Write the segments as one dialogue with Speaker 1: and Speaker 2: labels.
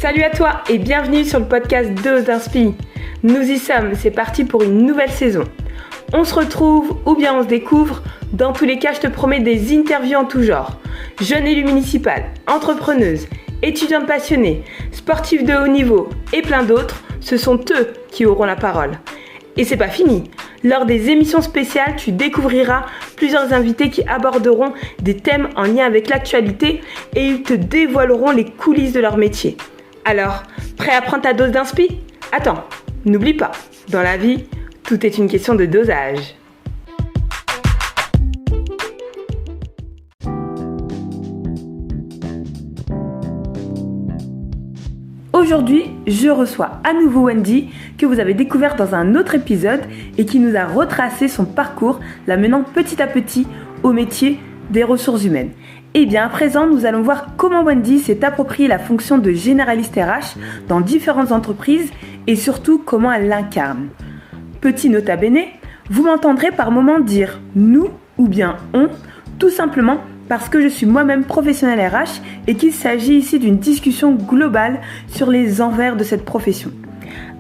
Speaker 1: Salut à toi et bienvenue sur le podcast Dose d'Inspi. Nous y sommes, c'est parti pour une nouvelle saison. On se retrouve ou bien on se découvre. Dans tous les cas, je te promets des interviews en tout genre. Jeune élue municipale, entrepreneuse, étudiante passionnée, sportive de haut niveau et plein d'autres, ce sont eux qui auront la parole. Et c'est pas fini. Lors des émissions spéciales, tu découvriras plusieurs invités qui aborderont des thèmes en lien avec l'actualité et ils te dévoileront les coulisses de leur métier. Alors, prêt à prendre ta dose d'inspi ? Attends, n'oublie pas, dans la vie, tout est une question de dosage. Aujourd'hui, je reçois à nouveau Wendy, que vous avez découvert dans un autre épisode et qui nous a retracé son parcours, la menant petit à petit au métier des ressources humaines. Et bien à présent, nous allons voir comment Wendy s'est approprié la fonction de généraliste RH dans différentes entreprises et surtout comment elle l'incarne. Petit nota bene, vous m'entendrez par moments dire « nous » ou bien « on », tout simplement parce que je suis moi-même professionnelle RH et qu'il s'agit ici d'une discussion globale sur les envers de cette profession.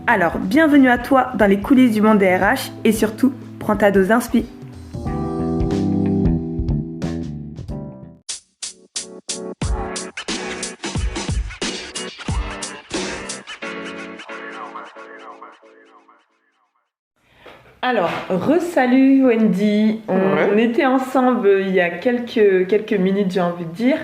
Speaker 1: Alors, bienvenue à toi dans les coulisses du monde des RH et surtout, prends ta dose d'inspi. Alors, re-salut Wendy, on était ensemble il y a quelques minutes, j'ai envie de dire.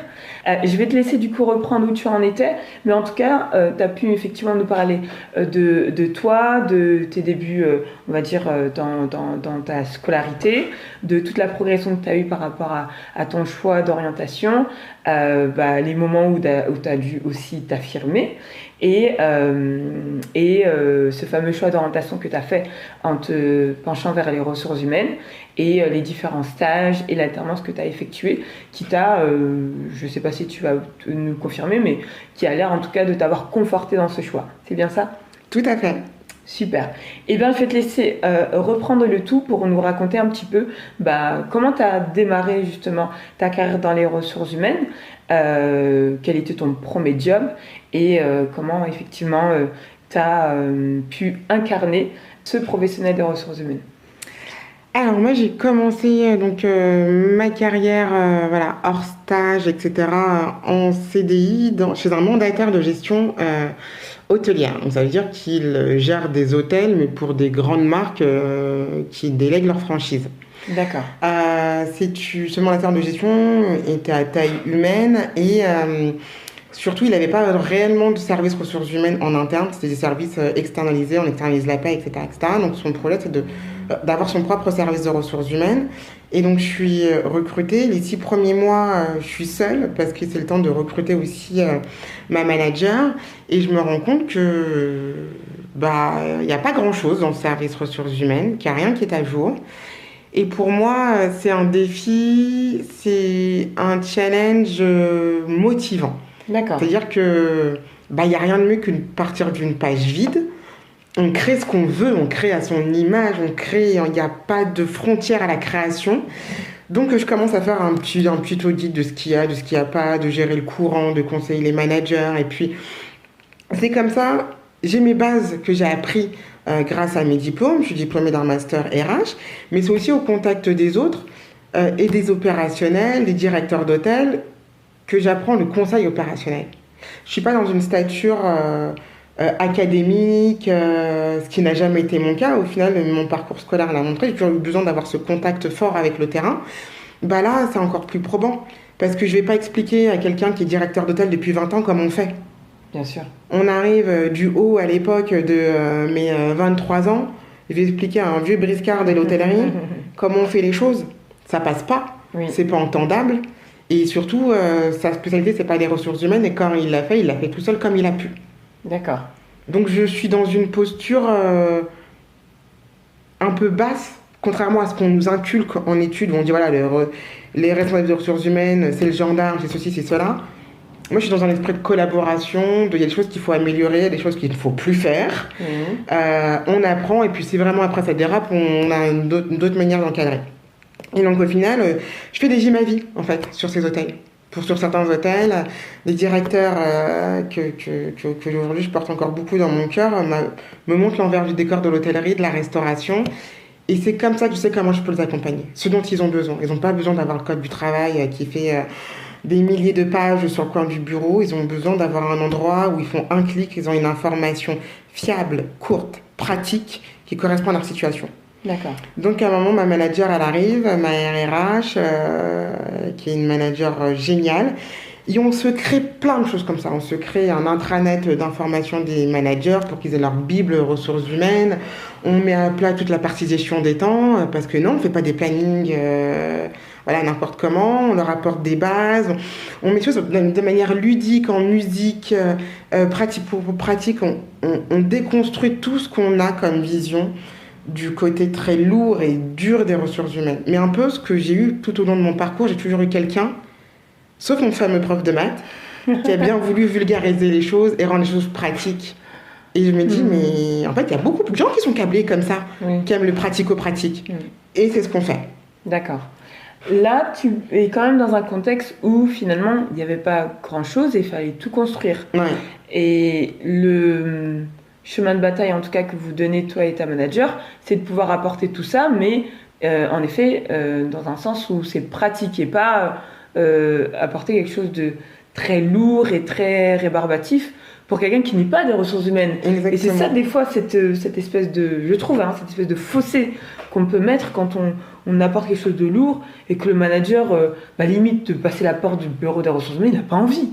Speaker 1: Je vais te laisser du coup reprendre où tu en étais, mais en tout cas, tu as pu effectivement nous parler de toi, de tes débuts, on va dire, dans ta scolarité, de toute la progression que tu as eue par rapport à ton choix d'orientation, les moments où tu as dû aussi t'affirmer. Et ce fameux choix d'orientation que tu as fait en te penchant vers les ressources humaines et les différents stages et l'alternance que tu as effectué qui t'a, je ne sais pas si tu vas nous confirmer, mais qui a l'air en tout cas de t'avoir conforté dans ce choix. C'est bien ça ?
Speaker 2: Tout à fait.
Speaker 1: Super. Eh bien, je vais te laisser reprendre le tout pour nous raconter un petit peu comment tu as démarré justement ta carrière dans les ressources humaines, quel était ton premier job et comment effectivement tu as pu incarner ce professionnel des ressources humaines.
Speaker 2: Alors moi j'ai commencé ma carrière hors stage, etc. en CDI chez un mandataire de gestion hôtelière. Donc ça veut dire qu'il gère des hôtels mais pour des grandes marques qui délèguent leur franchise.
Speaker 1: D'accord.
Speaker 2: Ce mandataire de gestion était à taille humaine et surtout il n'avait pas réellement de service ressources humaines en interne, c'était des services externalisés, on externalise la paie, etc., etc. Donc son projet c'est d'avoir son propre service de ressources humaines. Et donc, je suis recrutée. Les 6 premiers mois, je suis seule parce que c'est le temps de recruter aussi ma manager. Et je me rends compte que y a pas grand-chose dans le service ressources humaines, qu'il n'y a rien qui est à jour. Et pour moi, c'est un défi, c'est un challenge motivant.
Speaker 1: D'accord.
Speaker 2: C'est-à-dire que y a rien de mieux que de partir d'une page vide. On crée ce qu'on veut, on crée à son image, il n'y a pas de frontière à la création. Donc je commence à faire un petit audit de ce qu'il y a, de ce qu'il n'y a pas, de gérer le courant, de conseiller les managers. Et puis c'est comme ça, j'ai mes bases que j'ai appris grâce à mes diplômes. Je suis diplômée d'un master RH, mais c'est aussi au contact des autres et des opérationnels, des directeurs d'hôtel, que j'apprends le conseil opérationnel. Je ne suis pas dans une stature académique, ce qui n'a jamais été mon cas. Au final, mon parcours scolaire l'a montré. J'ai toujours eu besoin d'avoir ce contact fort avec le terrain. Là, c'est encore plus probant. Parce que je ne vais pas expliquer à quelqu'un qui est directeur d'hôtel depuis 20 ans comment on fait.
Speaker 1: Bien sûr.
Speaker 2: On arrive du haut à l'époque de mes 23 ans. Je vais expliquer à un vieux briscard de l'hôtellerie comment on fait les choses. Ça passe pas.
Speaker 1: Oui.
Speaker 2: C'est pas entendable. Et surtout, sa spécialité, c'est pas les ressources humaines. Et quand il l'a fait tout seul comme il a pu.
Speaker 1: D'accord.
Speaker 2: Donc je suis dans une posture un peu basse, contrairement à ce qu'on nous inculque en études, où on dit voilà, les responsables des ressources humaines, c'est le gendarme, c'est ceci, c'est cela. Moi je suis dans un esprit de collaboration, il y a des choses qu'il faut améliorer, des choses qu'il ne faut plus faire. On apprend et puis c'est vraiment après ça dérape, on a d'autres manières d'encadrer. Et donc au final, je fais des gym à vie en fait sur ces hôtels. Sur certains hôtels, les directeurs que aujourd'hui je porte encore beaucoup dans mon cœur me montrent l'envers du décor de l'hôtellerie, de la restauration. Et c'est comme ça que je sais comment je peux les accompagner. Ce dont ils ont besoin. Ils n'ont pas besoin d'avoir le code du travail qui fait des milliers de pages sur le coin du bureau. Ils ont besoin d'avoir un endroit où ils font un clic, ils ont une information fiable, courte, pratique, qui correspond à leur situation.
Speaker 1: D'accord.
Speaker 2: Donc à un moment, ma manager, elle arrive, ma RRH, qui est une manager géniale. Et on se crée plein de choses comme ça. On se crée un intranet d'information des managers pour qu'ils aient leur bible ressources humaines. On met à plat toute la partie gestion des temps, parce que non, on ne fait pas des plannings n'importe comment. On leur apporte des bases. On met les choses de manière ludique, en musique, pratique. On déconstruit tout ce qu'on a comme vision du côté très lourd et dur des ressources humaines. Mais un peu ce que j'ai eu tout au long de mon parcours, j'ai toujours eu quelqu'un, sauf mon fameux prof de maths, qui a bien voulu vulgariser les choses et rendre les choses pratiques. Et je me dis, mais en fait, il y a beaucoup de gens qui sont câblés comme ça, qui aiment le pratico-pratique. Et c'est ce qu'on fait.
Speaker 1: D'accord. Là, tu es quand même dans un contexte où, finalement, il n'y avait pas grand-chose et il fallait tout construire.
Speaker 2: Ouais.
Speaker 1: Et le chemin de bataille, en tout cas, que vous donnez, toi et ta manager, c'est de pouvoir apporter tout ça, mais en effet, dans un sens où c'est pratique et pas apporter quelque chose de très lourd et très rébarbatif pour quelqu'un qui n'est pas des ressources humaines.
Speaker 2: Exactement.
Speaker 1: Et c'est ça, des fois, cette espèce de, je trouve, cette espèce de fossé qu'on peut mettre quand on apporte quelque chose de lourd et que le manager, limite de passer la porte du bureau des ressources humaines, il n'a pas envie.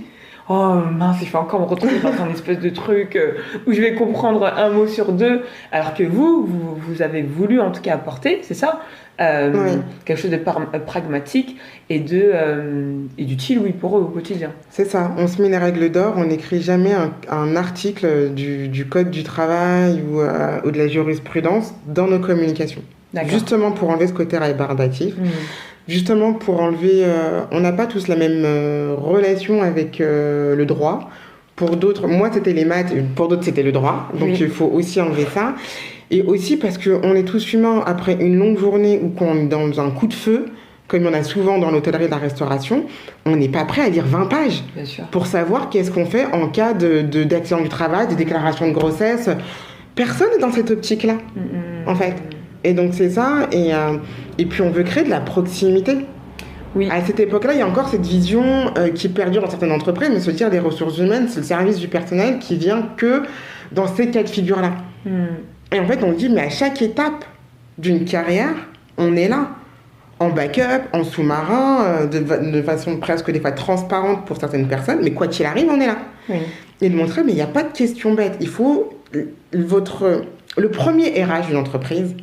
Speaker 1: Oh mince, il faut encore me retrouver dans un espèce de truc où je vais comprendre un mot sur deux, alors que vous avez voulu en tout cas apporter, c'est ça, quelque chose de pragmatique et d'utile, oui, pour eux au quotidien.
Speaker 2: C'est ça, on se met les règles d'or, on n'écrit jamais un article du code du travail ou de la jurisprudence dans nos communications. D'accord. Justement pour enlever ce côté rébarbatif. Justement pour enlever, on n'a pas tous la même relation avec le droit. Pour d'autres, moi c'était les maths, pour d'autres c'était le droit, donc il faut aussi enlever ça. Et aussi parce qu'on est tous humains, après une longue journée ou qu'on est dans un coup de feu, comme il y en a souvent dans l'hôtellerie et la restauration, on n'est pas prêt à lire 20 pages pour savoir qu'est-ce qu'on fait en cas d'accident du travail, de déclaration de grossesse. Personne n'est dans cette optique-là, en fait. Et donc c'est ça, et puis on veut créer de la proximité. Oui. À cette époque-là, il y a encore cette vision qui perdure dans certaines entreprises, mais se dire les ressources humaines, c'est le service du personnel qui vient que dans ces cas de figure-là. Et en fait, on dit, mais à chaque étape d'une carrière, on est là. En backup, en sous-marin, de façon presque des fois transparente pour certaines personnes, mais quoi qu'il arrive, on est là. Et de montrer, mais il n'y a pas de question bête. Il faut le premier RH d'une entreprise,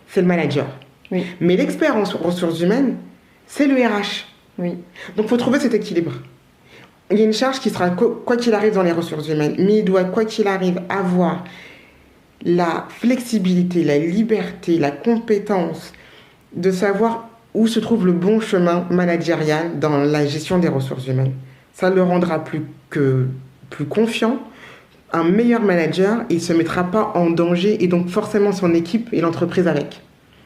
Speaker 2: c'est le manager. Mais l'expert en ressources humaines, c'est le RH. Donc, il faut trouver cet équilibre. Il y a une charge qui sera, quoi qu'il arrive dans les ressources humaines, mais il doit, quoi qu'il arrive, avoir la flexibilité, la liberté, la compétence de savoir où se trouve le bon chemin managérial dans la gestion des ressources humaines. Ça le rendra plus confiant, un meilleur manager, il ne se mettra pas en danger et donc forcément son équipe et l'entreprise avec.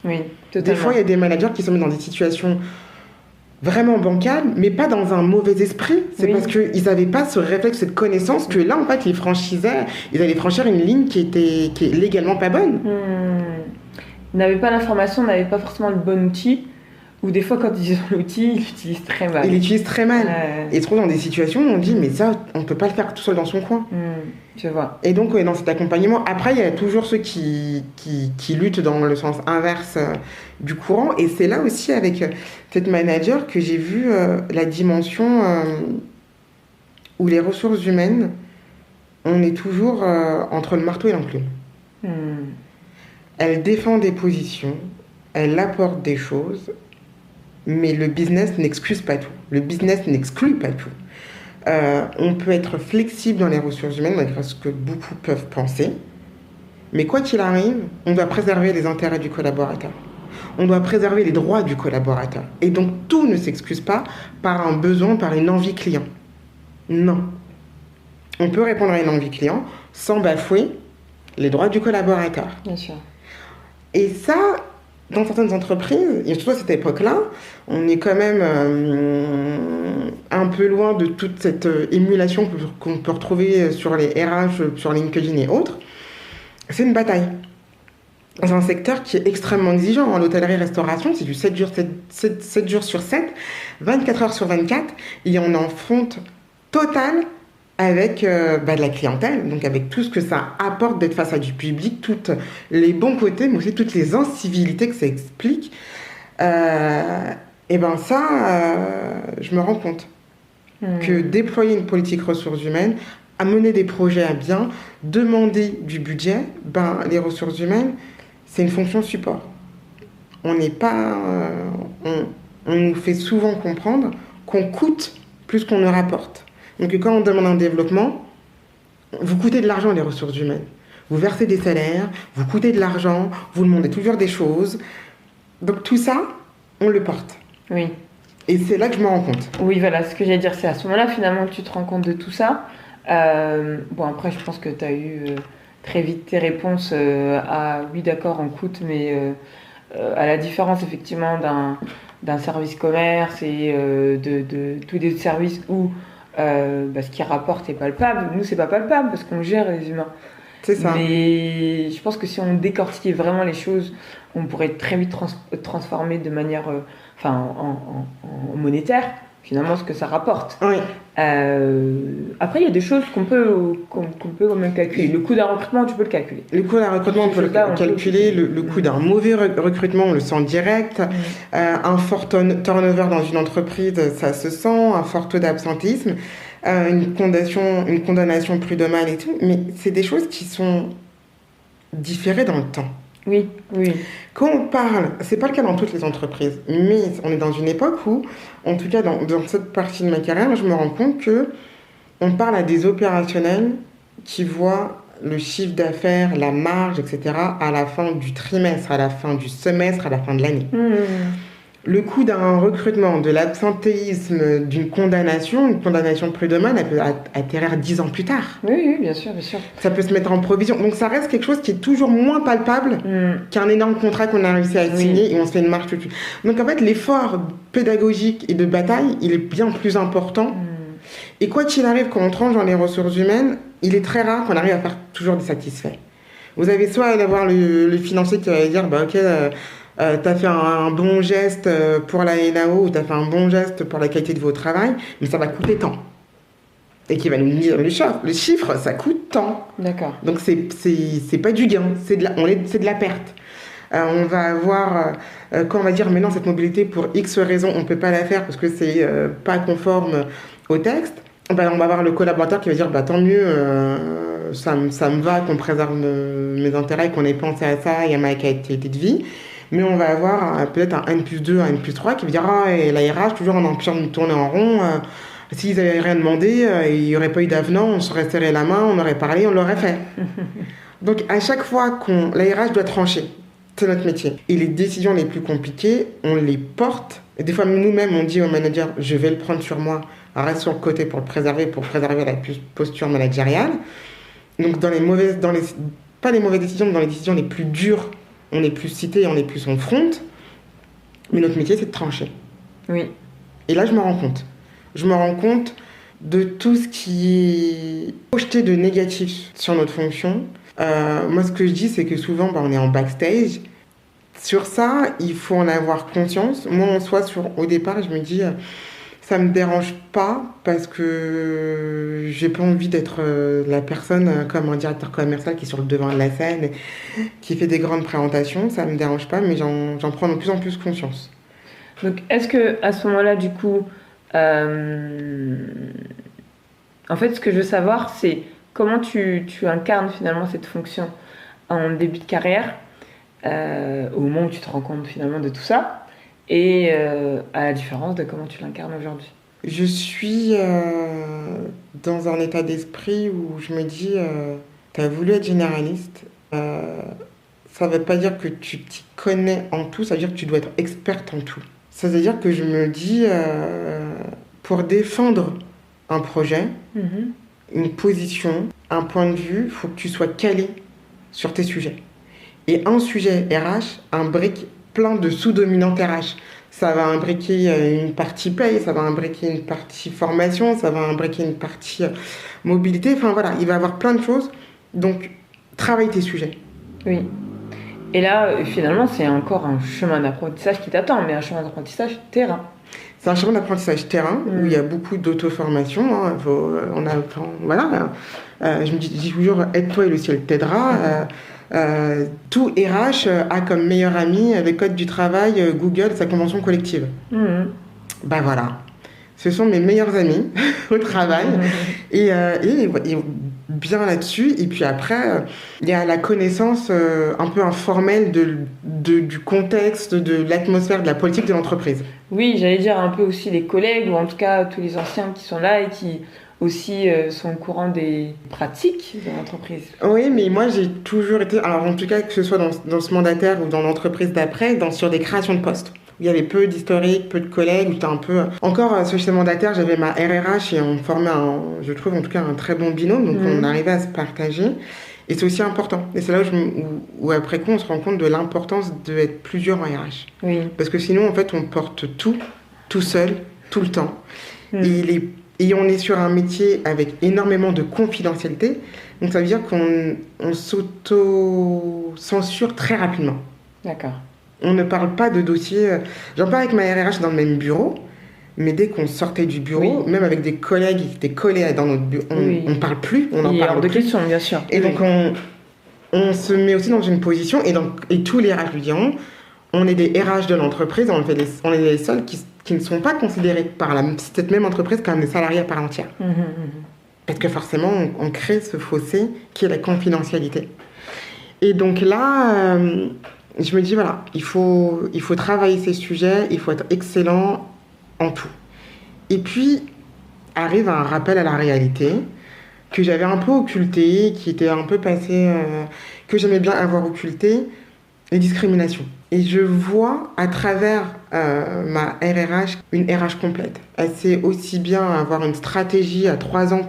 Speaker 1: Oui, totalement.
Speaker 2: Des fois, il y a des managers qui se mettent dans des situations vraiment bancales, mais pas dans un mauvais esprit. C'est parce qu'ils n'avaient pas ce réflexe, cette connaissance que là, en fait, ils allaient franchir une ligne qui est légalement pas bonne.
Speaker 1: Ils n'avaient pas l'information, ils n'avaient pas forcément le bon outil. Ou des fois, quand ils ont l'outil, ils l'utilisent très mal.
Speaker 2: Ils l'utilisent très mal. Ils se trouvent dans des situations où on dit, mais ça, on ne peut pas le faire tout seul dans son coin.
Speaker 1: Je vois.
Speaker 2: Et donc, dans cet accompagnement, après, il y a toujours ceux qui luttent dans le sens inverse du courant. Et c'est là aussi, avec cette manager, que j'ai vu la dimension où les ressources humaines, on est toujours entre le marteau et l'enclume. Elle défend des positions, elle apporte des choses, mais le business n'excuse pas tout. Le business n'exclut pas tout. On peut être flexible dans les ressources humaines, malgré ce que beaucoup peuvent penser. Mais quoi qu'il arrive, on doit préserver les intérêts du collaborateur. On doit préserver les droits du collaborateur. Et donc, tout ne s'excuse pas par un besoin, par une envie client. Non. On peut répondre à une envie client sans bafouer les droits du collaborateur.
Speaker 1: Bien sûr.
Speaker 2: Et ça, dans certaines entreprises, et surtout à cette époque-là, on est quand même un peu loin de toute cette émulation qu'on peut retrouver sur les RH, sur LinkedIn et autres. C'est une bataille. C'est un secteur qui est extrêmement exigeant. En l'hôtellerie-restauration, c'est du 7 jours, 7 jours sur 7, 24 heures sur 24, et on est en fronte totale avec de la clientèle, donc avec tout ce que ça apporte d'être face à du public, tous les bons côtés, mais aussi toutes les incivilités que ça explique. Et ben ça, je me rends compte que déployer une politique ressources humaines, amener des projets à bien, demander du budget, les ressources humaines, c'est une fonction support. On n'est pas... on nous fait souvent comprendre qu'on coûte plus qu'on ne rapporte. Donc quand on demande un développement, vous coûtez de l'argent les ressources humaines. Vous versez des salaires, vous coûtez de l'argent, vous demandez toujours des choses. Donc tout ça, on le porte.
Speaker 1: Oui.
Speaker 2: Et c'est là que je me rends compte.
Speaker 1: Oui, voilà, ce que j'allais dire, c'est à ce moment-là finalement que tu te rends compte de tout ça. Après, je pense que tu as eu très vite tes réponses à oui, d'accord, on coûte, mais à la différence effectivement d'un service commerce et de tous les services où ce qui rapporte est palpable. Nous, c'est pas palpable parce qu'on gère les humains.
Speaker 2: C'est ça.
Speaker 1: Mais je pense que si on décortiquait vraiment les choses, on pourrait très vite transformer de manière, en monétaire, finalement, ce que ça rapporte.
Speaker 2: Oui.
Speaker 1: Après, il y a des choses qu'on peut quand même calculer. Le coût d'un recrutement, tu peux le calculer.
Speaker 2: Le coût d'un recrutement, on peut le calculer. Le coût d'un mauvais recrutement, on le sent direct. Un fort turnover dans une entreprise, ça se sent. Un fort taux d'absentéisme. Une condamnation prud'homale et tout. Mais c'est des choses qui sont différées dans le temps.
Speaker 1: Oui, oui.
Speaker 2: Quand on parle, c'est pas le cas dans toutes les entreprises, mais on est dans une époque où, en tout cas dans cette partie de ma carrière, je me rends compte que on parle à des opérationnels qui voient le chiffre d'affaires, la marge, etc. à la fin du trimestre, à la fin du semestre, à la fin de l'année. Le coût d'un recrutement, de l'absentéisme, d'une condamnation, une condamnation prud'homale, elle peut atterrir 10 ans plus tard.
Speaker 1: Oui, bien sûr, bien sûr.
Speaker 2: Ça peut se mettre en provision. Donc ça reste quelque chose qui est toujours moins palpable qu'un énorme contrat qu'on a réussi à signer et on se fait une marche tout de suite. Donc en fait, l'effort pédagogique et de bataille, il est bien plus important. Et quoi qu'il arrive, quand on tranche dans les ressources humaines, il est très rare qu'on arrive à faire toujours des satisfaits. Vous avez soit d'avoir le financier qui va dire, ok... t'as fait un bon geste pour la NAO ou t'as fait un bon geste pour la qualité de votre travail, mais ça va coûter tant. Et qui va nous dire le chiffre, ça coûte tant.
Speaker 1: D'accord.
Speaker 2: Donc c'est pas du gain, c'est de la perte. On va avoir, quand on va dire maintenant cette mobilité pour X raisons, on peut pas la faire parce que c'est pas conforme au texte, on va avoir le collaborateur qui va dire tant mieux, ça me va qu'on préserve mes intérêts, qu'on ait pensé à ça et à ma qualité de vie. Mais on va avoir peut-être un N+2, un N+3 qui va dire et la RH, toujours en empêchant de nous tourner en rond. S'ils n'avaient rien demandé, il n'y aurait pas eu d'avenant, on serait serré la main, on aurait parlé, on l'aurait fait. Donc à chaque fois la RH doit trancher, c'est notre métier. Et les décisions les plus compliquées, on les porte. Et des fois, nous-mêmes, on dit au manager, je vais le prendre sur moi, reste sur le côté pour préserver la posture managériale. Donc pas les mauvaises décisions, mais dans les décisions les plus dures, on est plus cité, on est plus en front, mais notre métier, c'est de trancher.
Speaker 1: Oui.
Speaker 2: Et là, je me rends compte. Je me rends compte de tout ce qui est projeté de négatif sur notre fonction. Moi, ce que je dis, c'est que souvent, on est en backstage. Sur ça, il faut en avoir conscience. Moi, en soi, au départ, je me dis... ça me dérange pas parce que j'ai pas envie d'être la personne comme un directeur commercial qui est sur le devant de la scène et qui fait des grandes présentations. Ça me dérange pas, mais j'en prends de plus en plus conscience.
Speaker 1: Donc, est-ce que à ce moment-là, du coup, en fait, ce que je veux savoir, c'est comment tu incarnes finalement cette fonction en début de carrière, au moment où tu te rends compte finalement de tout ça. Et à la différence de comment tu l'incarnes aujourd'hui.
Speaker 2: Je suis dans un état d'esprit où je me dis, tu as voulu être généraliste, ça ne veut pas dire que tu t'y connais en tout, ça veut dire que tu dois être experte en tout. Ça veut dire que je me dis, pour défendre un projet, une position, un point de vue, il faut que tu sois calé sur tes sujets. Et un sujet RH imbrique plein de sous-dominantes RH. Ça va imbriquer une partie paye, ça va imbriquer une partie formation, ça va imbriquer une partie mobilité. Enfin voilà, il va y avoir plein de choses. Donc, travaille tes sujets.
Speaker 1: Oui. Et là, finalement, c'est encore un chemin d'apprentissage qui t'attend, mais un chemin d'apprentissage terrain.
Speaker 2: C'est un chemin d'apprentissage terrain où il y a beaucoup d'auto-formation. Hein. Je me dis toujours, aide-toi et le ciel t'aidera. Tout RH a comme meilleur ami les codes du travail, Google, sa convention collective. Ben voilà, ce sont mes meilleurs amis au travail et bien là-dessus. Et puis après, il y a la connaissance un peu informelle du contexte, de l'atmosphère, de la politique de l'entreprise.
Speaker 1: Oui, j'allais dire un peu aussi les collègues, ou en tout cas tous les anciens qui sont là et qui aussi sont au courant des pratiques de l'entreprise.
Speaker 2: Oui, mais moi j'ai toujours été, alors en tout cas que ce soit dans ce mandataire ou dans l'entreprise d'après, sur des créations de postes. Il y avait peu d'historique, peu de collègues, où j'étais un peu... Encore, sur chez mandataire, j'avais ma RRH et on formait, je trouve en tout cas, un très bon binôme, donc on arrivait à se partager. Et c'est aussi important. Et c'est là où après coup, on se rend compte de l'importance d'être plusieurs en RH.
Speaker 1: Oui.
Speaker 2: Parce que sinon, en fait, on porte tout seul, tout le temps. Et on est sur un métier avec énormément de confidentialité. Donc ça veut dire qu'on s'auto-censure très rapidement.
Speaker 1: D'accord.
Speaker 2: On ne parle pas de dossier. J'en parle avec ma RRH dans le même bureau, mais dès qu'on sortait du bureau, même avec des collègues qui étaient collés dans notre bureau, on ne parle plus, on en parle
Speaker 1: de
Speaker 2: plus.
Speaker 1: questions, bien sûr.
Speaker 2: Et donc on se met aussi dans une position, et tous les RH lui diront, on est des RH de l'entreprise, on est les seuls qui ne sont pas considérés par cette même entreprise comme des salariés à part entière. Parce que forcément, on crée ce fossé qui est la confidentialité. Et donc là... je me dis, voilà, il faut travailler ces sujets, il faut être excellent en tout. Et puis, arrive un rappel à la réalité que j'avais un peu occulté, qui était un peu passé, que j'aimais bien avoir occulté, les discriminations. Et je vois à travers ma RRH une RH complète. Elle sait aussi bien avoir une stratégie à 3 ans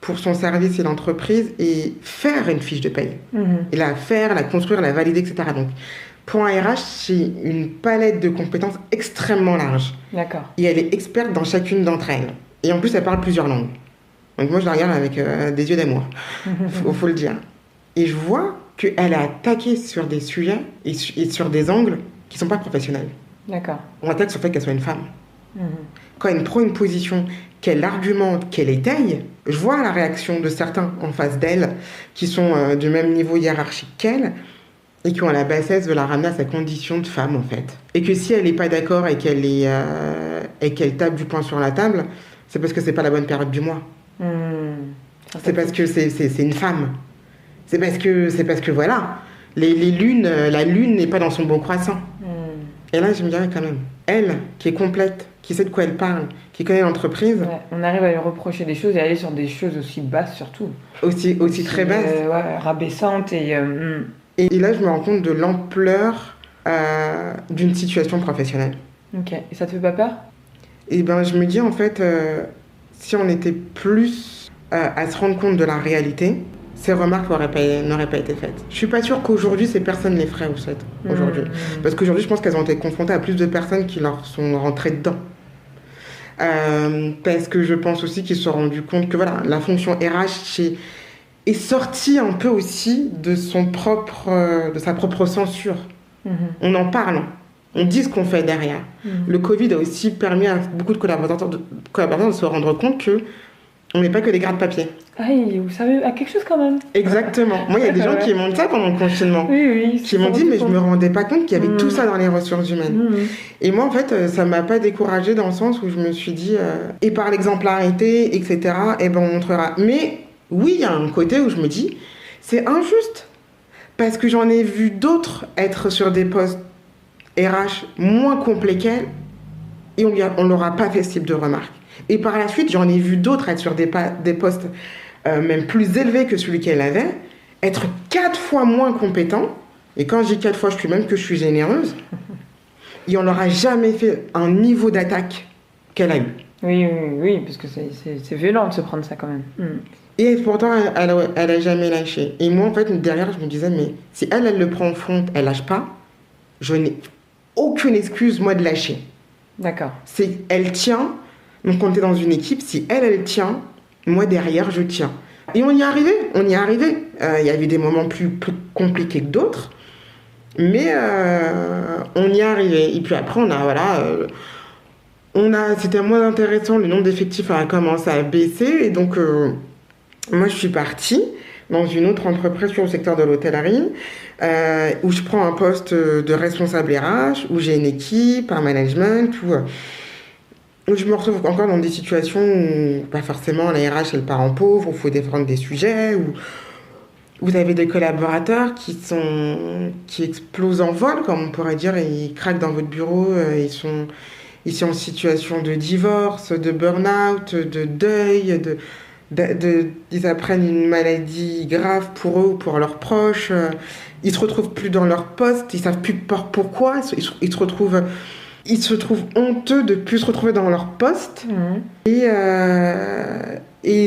Speaker 2: pour son service et l'entreprise et faire une fiche de paye. Et la faire, la construire, la valider, etc. Donc, pour un RH, c'est une palette de compétences extrêmement large.
Speaker 1: D'accord.
Speaker 2: Et elle est experte dans chacune d'entre elles. Et en plus, elle parle plusieurs langues. Donc moi, je la regarde avec des yeux d'amour. Faut le dire. Et je vois qu'elle a attaqué sur des sujets et sur des angles qui ne sont pas professionnels.
Speaker 1: D'accord.
Speaker 2: On attaque sur le fait qu'elle soit une femme. Quand elle prend une position, qu'elle argumente, qu'elle étaye, je vois la réaction de certains en face d'elle qui sont du même niveau hiérarchique qu'elle et qui ont la bassesse de la ramener à sa condition de femme, en fait. Et que si elle n'est pas d'accord et qu'elle tape du poing sur la table, c'est parce que c'est pas la bonne période du mois. C'est parce que c'est une femme. C'est parce que voilà, la lune n'est pas dans son bon croissant. Et là, je me dirais quand même, elle, qui est complète, qui sait de quoi elle parle, qui connaît l'entreprise...
Speaker 1: Ouais, on arrive à lui reprocher des choses et aller sur des choses aussi basses, surtout.
Speaker 2: Aussi très basses.
Speaker 1: Rabaissantes et...
Speaker 2: Et là, je me rends compte de l'ampleur d'une situation professionnelle.
Speaker 1: Ok. Et ça te fait pas peur ?
Speaker 2: Et ben, je me dis, en fait, si on était plus à se rendre compte de la réalité, ces remarques n'auraient pas été faites. Je suis pas sûre qu'aujourd'hui, ces personnes les feraient, aujourd'hui. Parce qu'aujourd'hui, je pense qu'elles ont été confrontées à plus de personnes qui leur sont rentrées dedans. Parce que je pense aussi qu'ils se sont rendus compte que voilà, la fonction RH est sortie un peu aussi de sa propre censure. On en parle, on dit ce qu'on fait derrière. Le Covid a aussi permis à beaucoup de collaborateurs de se rendre compte que on n'est pas que des grades de papier.
Speaker 1: Ah, vous savez, à quelque chose quand même.
Speaker 2: Exactement. Moi, il y a des gens qui m'ont dit ça pendant le confinement.
Speaker 1: Oui.
Speaker 2: Qui m'ont dit, mais je me rendais pas compte qu'il y avait tout ça dans les ressources humaines. Et moi, en fait, ça m'a pas découragée dans le sens où je me suis dit, et par l'exemplarité, etc., et ben on montrera. Mais oui, il y a un côté où je me dis, c'est injuste. Parce que j'en ai vu d'autres être sur des postes RH moins complets qu'elle, et on leur a pas fait ce type de remarques. Et par la suite, j'en ai vu d'autres être sur des postes même plus élevés que celui qu'elle avait, être 4 fois moins compétents. Et quand je dis 4 fois, je suis généreuse. Et on leur a jamais fait un niveau d'attaque qu'elle a eu.
Speaker 1: Oui, parce que c'est violent de se prendre ça quand même.
Speaker 2: Et pourtant, elle a jamais lâché. Et moi, en fait, derrière, je me disais, mais si elle le prend en front, elle lâche pas. je n'ai aucune excuse, moi, de lâcher.
Speaker 1: D'accord.
Speaker 2: Elle tient, donc on était dans une équipe, si elle tient, moi, derrière, je tiens. Et on y est arrivé. Il y avait des moments plus compliqués que d'autres, mais on y est arrivé. Et puis après, c'était moins intéressant, le nombre d'effectifs a commencé à baisser, et donc moi je suis partie dans une autre entreprise sur le secteur de l'hôtellerie, où je prends un poste de responsable RH, où j'ai une équipe, un management, où je me retrouve encore dans des situations où pas forcément la RH elle part en pauvre, où il faut défendre des sujets, où vous avez des collaborateurs qui explosent en vol, comme on pourrait dire, et ils craquent dans votre bureau, ils sont en situation de divorce, de burn-out, de deuil, ils apprennent une maladie grave pour eux ou pour leurs proches. Ils se retrouvent plus dans leur poste, ils savent plus pourquoi. Ils se trouvent honteux de plus se retrouver dans leur poste. Et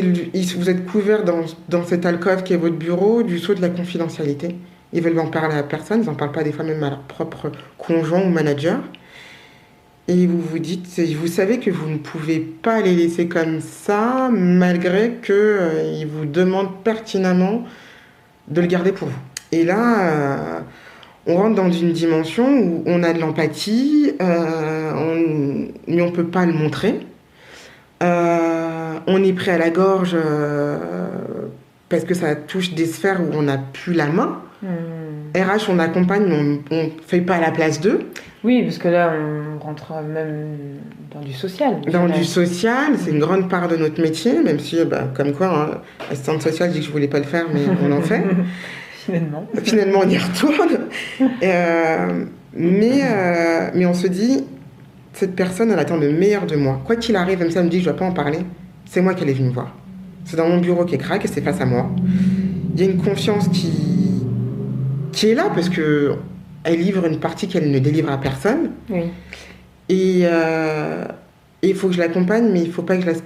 Speaker 2: vous êtes couverts dans cette alcôve qui est votre bureau du sceau de la confidentialité. Ils veulent en parler à personne, ils n'en parlent pas des fois même à leur propre conjoint ou manager. Et vous savez que vous ne pouvez pas les laisser comme ça, malgré qu'ils vous demandent pertinemment de le garder pour vous. Et là, on rentre dans une dimension où on a de l'empathie, mais on ne peut pas le montrer. On est pris à la gorge parce que ça touche des sphères où on n'a plus la main. RH, on accompagne, mais on ne fait pas la place d'eux.
Speaker 1: Oui, parce que là, on rentre même dans du social.
Speaker 2: Dans du social, c'est une grande part de notre métier, même si, comme quoi, assistante sociale, je dis que je ne voulais pas le faire, mais on en fait. Finalement, on y retourne. Mais on se dit, cette personne, elle attend le meilleur de moi. Quoi qu'il arrive, même si elle me dit que je ne dois pas en parler, c'est moi qu'elle est venue me voir. C'est dans mon bureau qu'elle craque et c'est face à moi. Il y a une confiance qui est là, parce que elle livre une partie qu'elle ne délivre à personne.
Speaker 1: Oui.
Speaker 2: Et il faut que je l'accompagne, mais il ne faut pas que je laisse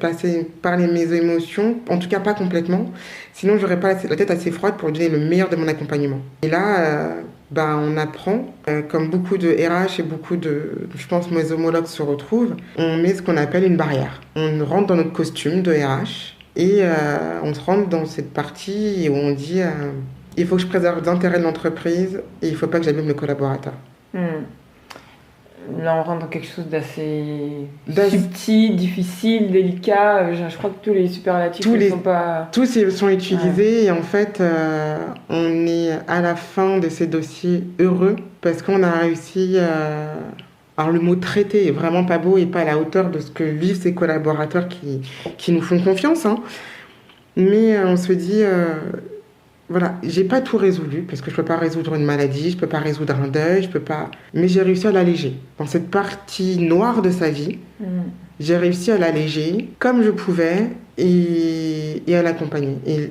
Speaker 2: parler mes émotions, en tout cas pas complètement. Sinon, je n'aurai pas la tête assez froide pour donner le meilleur de mon accompagnement. Et là, on apprend, comme beaucoup de RH et beaucoup je pense, mes homologues se retrouvent, on met ce qu'on appelle une barrière. On rentre dans notre costume de RH et on se rentre dans cette partie où on dit... il faut que je préserve les intérêts de l'entreprise et il ne faut pas que j'abîme mes collaborateurs.
Speaker 1: Là, on rentre dans quelque chose d'assez subtil, difficile, délicat. Je crois que tous les superlatifs ne sont pas...
Speaker 2: Tous sont utilisés et en fait, on est à la fin de ces dossiers heureux parce qu'on a réussi... Alors le mot traité est vraiment pas beau et pas à la hauteur de ce que vivent ces collaborateurs qui nous font confiance. Mais on se dit... Voilà, j'ai pas tout résolu parce que je peux pas résoudre une maladie, je peux pas résoudre un deuil, je peux pas. Mais j'ai réussi à l'alléger. Dans cette partie noire de sa vie, j'ai réussi à l'alléger comme je pouvais et à l'accompagner. Et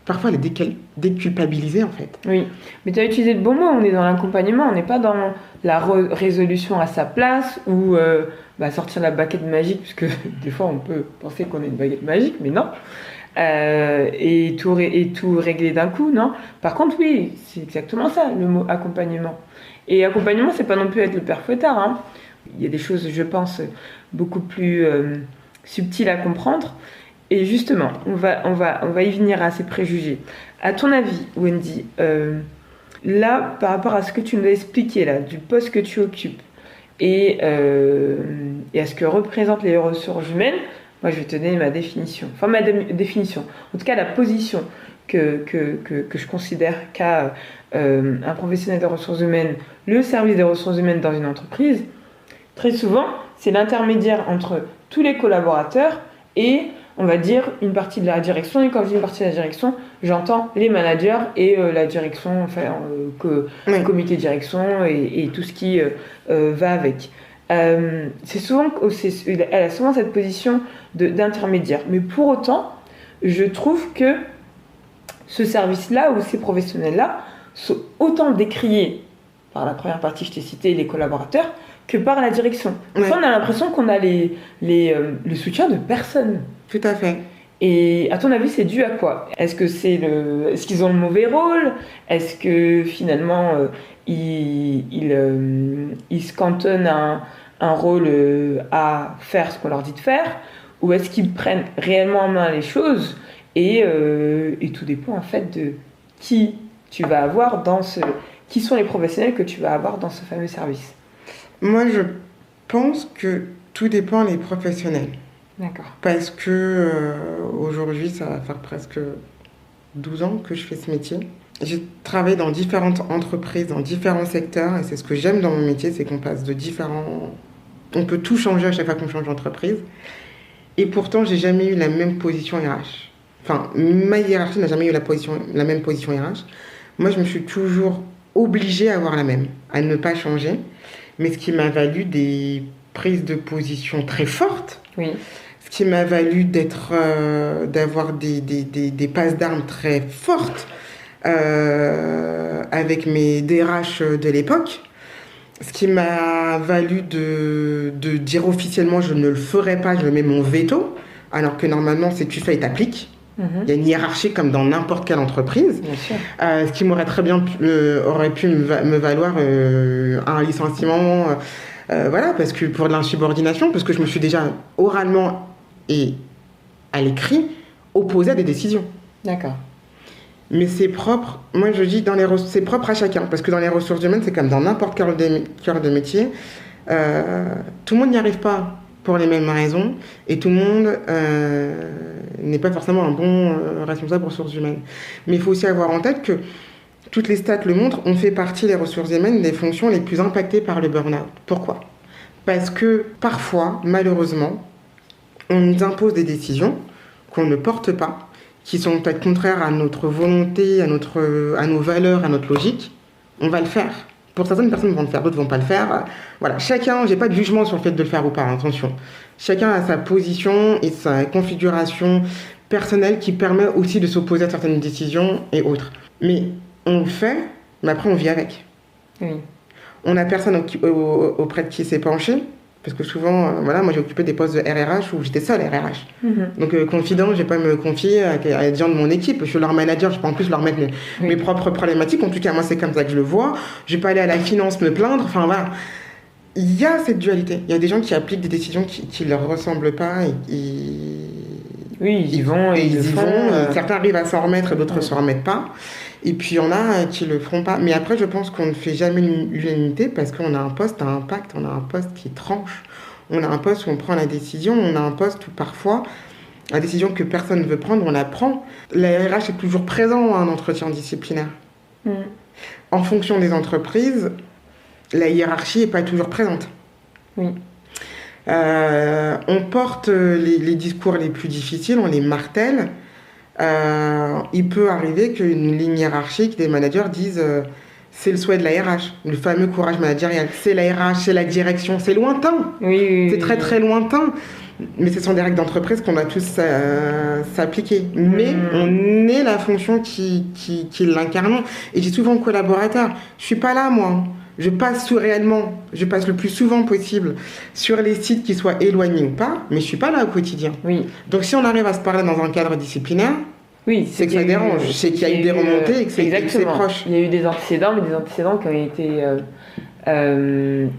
Speaker 2: parfois elle est déculpabilisée en fait.
Speaker 1: Oui, mais tu as utilisé le bon mot. On est dans l'accompagnement, on n'est pas dans la résolution à sa place ou sortir la baguette magique, puisque des fois on peut penser qu'on a une baguette magique, mais non. Et tout régler d'un coup, non. Par contre, oui, c'est exactement ça, le mot accompagnement. Et accompagnement, c'est pas non plus être le père fouettard. Il y a des choses, je pense, beaucoup plus subtiles à comprendre. Et justement, on va y venir à ces préjugés. À ton avis, Wendy, là, par rapport à ce que tu nous as expliqué, là, du poste que tu occupes et à ce que représentent les ressources humaines, moi, je vais te donner ma définition. Enfin, ma définition. En tout cas, la position que je considère qu'a un professionnel des ressources humaines, le service des ressources humaines dans une entreprise. Très souvent, c'est l'intermédiaire entre tous les collaborateurs et, on va dire, une partie de la direction. Et quand je dis une partie de la direction, j'entends les managers et la direction, le comité de direction et tout ce qui va avec. Elle a souvent cette position d'intermédiaire. Mais pour autant, je trouve que ce service-là ou ces professionnels-là sont autant décriés par la première partie que je t'ai citée, les collaborateurs, que par la direction. Enfin, on a l'impression qu'on a le soutien de personne.
Speaker 2: Tout à fait.
Speaker 1: Et à ton avis, c'est dû à quoi? Est-ce qu'ils ont le mauvais rôle? Est-ce que finalement, ils se cantonnent à un rôle à faire ce qu'on leur dit de faire? Ou est-ce qu'ils prennent réellement en main les choses? Et tout dépend en fait de qui tu vas avoir qui sont les professionnels que tu vas avoir dans ce fameux service.
Speaker 2: Moi, je pense que tout dépend des professionnels.
Speaker 1: D'accord.
Speaker 2: Parce que aujourd'hui, ça va faire presque 12 ans que je fais ce métier. J'ai travaillé dans différentes entreprises, dans différents secteurs, et c'est ce que j'aime dans mon métier, c'est qu'on passe de différents... On peut tout changer à chaque fois qu'on change d'entreprise. Et pourtant, j'ai jamais eu la même position RH. Enfin, ma hiérarchie n'a jamais eu la même position RH. Moi, je me suis toujours obligée à avoir la même, à ne pas changer. Mais ce qui m'a valu des prises de position très fortes.
Speaker 1: Oui.
Speaker 2: Ce qui m'a valu d'avoir des passes d'armes très fortes avec mes DRH de l'époque. Ce qui m'a valu de dire officiellement je ne le ferai pas, je mets mon veto, alors que normalement c'est tu fais et t'appliques. Il y a une hiérarchie comme dans n'importe quelle entreprise.
Speaker 1: Bien sûr.
Speaker 2: Ce qui m'aurait très bien aurait pu me valoir un licenciement, voilà, parce que pour de l'insubordination, parce que je me suis déjà oralement et à l'écrit opposée à des décisions.
Speaker 1: D'accord.
Speaker 2: Mais c'est propre, moi je dis, c'est propre à chacun, parce que dans les ressources humaines, c'est comme dans n'importe quel cœur de métier, tout le monde n'y arrive pas pour les mêmes raisons, et tout le monde n'est pas forcément un bon responsable ressources humaines. Mais il faut aussi avoir en tête que toutes les stats le montrent, on fait partie, les ressources humaines, des fonctions les plus impactées par le burn-out. Pourquoi ? Parce que parfois, malheureusement, on nous impose des décisions qu'on ne porte pas, qui sont peut-être contraires à notre volonté, à nos valeurs, à notre logique. On va le faire. Pour certaines personnes vont le faire, d'autres vont pas le faire. Voilà, chacun, j'ai pas de jugement sur le fait de le faire ou pas, attention. Chacun a sa position et sa configuration personnelle qui permet aussi de s'opposer à certaines décisions et autres. Mais on le fait, mais après on vit avec.
Speaker 1: Oui.
Speaker 2: On n'a personne auprès de qui s'est penché. Parce que souvent, voilà, moi j'ai occupé des postes de RRH où j'étais seule RRH. Donc confident, je vais pas me confier à des gens de mon équipe. Je suis leur manager, je peux en plus leur mettre mes propres problématiques. En tout cas, moi c'est comme ça que je le vois. Je vais pas aller à la finance me plaindre. Enfin voilà, il y a cette dualité. Il y a des gens qui appliquent des décisions qui leur ressemblent pas
Speaker 1: oui, ils y vont et ils le font.
Speaker 2: Certains arrivent à s'en remettre et d'autres s'en remettent pas. Et puis il y en a qui le feront pas. Mais après, je pense qu'on ne fait jamais l'unanimité parce qu'on a un poste à impact, on a un poste qui tranche, on a un poste où on prend la décision, on a un poste où parfois la décision que personne ne veut prendre, on la prend. La RH est toujours présent à un entretien disciplinaire. En fonction des entreprises, la hiérarchie n'est pas toujours présente.
Speaker 1: Oui.
Speaker 2: On porte les discours les plus difficiles, on les martèle. Il peut arriver qu'une ligne hiérarchique, des managers disent c'est le souhait de la RH, le fameux courage managérial. C'est la RH, c'est la direction, c'est lointain.
Speaker 1: Oui,
Speaker 2: c'est très très lointain. Mais ce sont des règles d'entreprise qu'on doit tous s'appliquer. Mais on est la fonction qui l'incarne. Et j'ai souvent collaborateurs. Je suis pas là, moi. Je passe le plus souvent possible sur les sites qui soient éloignés ou pas, mais je suis pas là au quotidien.
Speaker 1: Oui.
Speaker 2: Donc si on arrive à se parler dans un cadre disciplinaire, c'est que ça dérange, c'est qu'il y a eu des remontées et que c'est proche.
Speaker 1: Il y a eu des antécédents, mais des antécédents qui ont été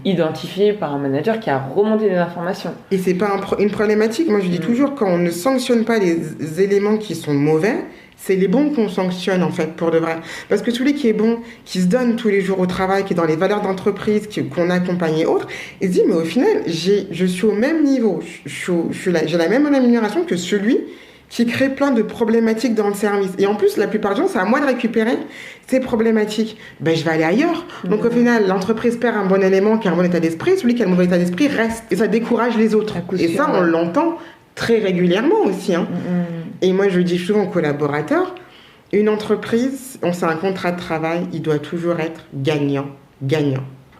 Speaker 1: identifiés par un manager qui a remonté des informations.
Speaker 2: Et c'est pas une problématique. Moi je dis toujours, quand on ne sanctionne pas les éléments qui sont mauvais, c'est les bons qu'on sanctionne en fait, pour de vrai. Parce que celui qui est bon, qui se donne tous les jours au travail, qui est dans les valeurs d'entreprise, qu'on accompagne et autres, il se dit mais au final, je suis au même niveau, j'ai la même rémunération que celui qui crée plein de problématiques dans le service. Et en plus, la plupart du temps, c'est à moi de récupérer ces problématiques. Ben, je vais aller ailleurs. Donc au final, l'entreprise perd un bon élément qui a un bon état d'esprit, celui qui a le mauvais état d'esprit reste. Et ça décourage les autres. Et ça, on l'entend très régulièrement aussi. Et moi, je dis souvent aux collaborateurs, une entreprise, c'est un contrat de travail, il doit toujours être gagnant.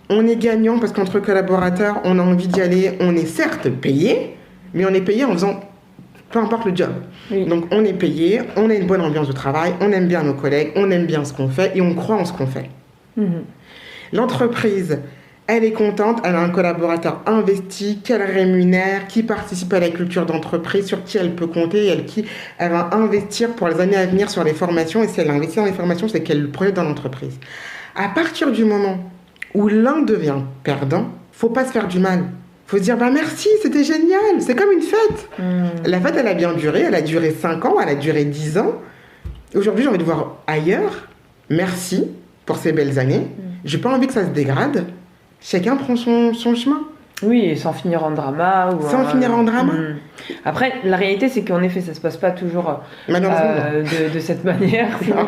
Speaker 2: On est gagnant parce qu'entre collaborateurs, on a envie d'y aller, on est certes payé, mais on est payé en faisant peu importe le job. Oui. Donc on est payé, on a une bonne ambiance de travail, on aime bien nos collègues, on aime bien ce qu'on fait et on croit en ce qu'on fait. L'entreprise, Elle est contente, elle a un collaborateur investi, qu'elle rémunère, qui participe à la culture d'entreprise, sur qui elle peut compter, elle va investir pour les années à venir sur les formations. Et si elle investit dans les formations, c'est qu'elle le projette dans l'entreprise. À partir du moment où l'un devient perdant, faut pas se faire du mal. Faut se dire, merci, c'était génial, c'est comme une fête. La fête, elle a bien duré, elle a duré 5 ans, elle a duré 10 ans. Aujourd'hui, j'ai envie de voir ailleurs. Merci pour ces belles années. J'ai pas envie que ça se dégrade. Chacun prend son chemin.
Speaker 1: Oui, et sans finir en drama.
Speaker 2: Finir en drama.
Speaker 1: Après, la réalité, c'est qu'en effet, ça se passe pas toujours de cette manière. Sinon,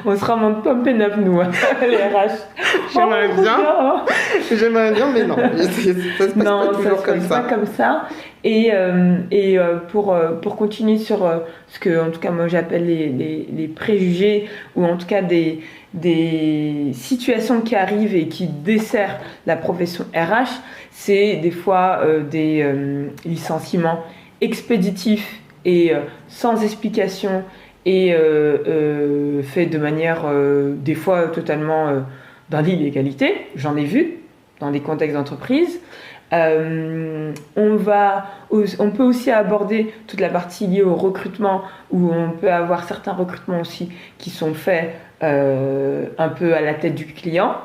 Speaker 1: on sera en pump and up, nous, les RH.
Speaker 2: J'aimerais bien, mais non. Ça se passe pas toujours comme ça.
Speaker 1: Pas comme ça. Et pour continuer sur ce que, en tout cas, moi, j'appelle les préjugés, ou en tout cas des situations qui arrivent et qui desserrent la profession RH, c'est des fois des licenciements expéditifs et sans explication et faits de manière des fois totalement dans l'illégalité. J'en ai vu dans des contextes d'entreprise. On peut aussi aborder toute la partie liée au recrutement, où on peut avoir certains recrutements aussi qui sont faits un peu à la tête du client.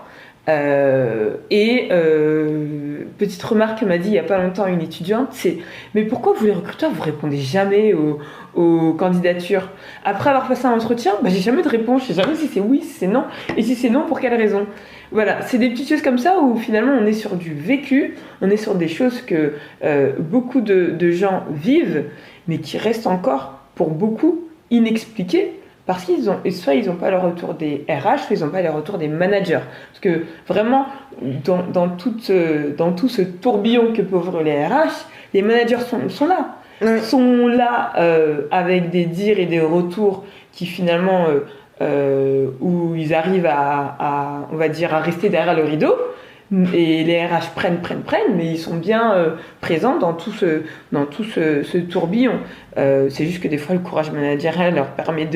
Speaker 1: Petite remarque que m'a dit il n'y a pas longtemps une étudiante, c'est mais pourquoi vous les recruteurs vous répondez jamais aux candidatures après avoir passé un entretien? J'ai jamais de réponse, je sais jamais si c'est oui, si c'est non, et si c'est non, pour quelle raison. Voilà, c'est des petites choses comme ça où finalement on est sur du vécu, on est sur des choses que beaucoup de gens vivent, mais qui restent encore pour beaucoup inexpliquées. Parce qu'ils n'ont pas le retour des RH, soit ils n'ont pas le retour des managers. Parce que vraiment, dans tout ce tourbillon que peuvent les RH, les managers sont là. Sont là avec des dires et des retours qui finalement, où ils arrivent on va dire, à rester derrière le rideau. Et les RH prennent, mais ils sont bien présents dans tout ce tourbillon. C'est juste que des fois, le courage managérial leur permet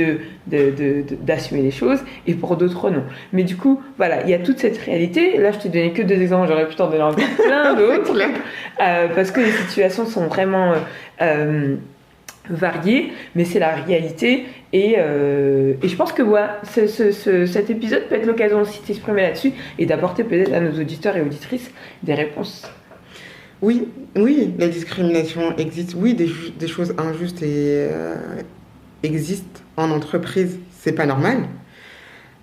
Speaker 1: d'assumer les choses, et pour d'autres, non. Mais du coup, voilà, il y a toute cette réalité. Là, je t'ai donné que 2 exemples, j'aurais pu t'en donner encore plein d'autres, parce que les situations sont vraiment variées, mais c'est la réalité. Et je pense que voilà, cet épisode peut être l'occasion aussi de s'exprimer là-dessus et d'apporter peut-être à nos auditeurs et auditrices des réponses.
Speaker 2: Oui, la discrimination existe. Oui, des choses injustes existent en entreprise. C'est pas normal.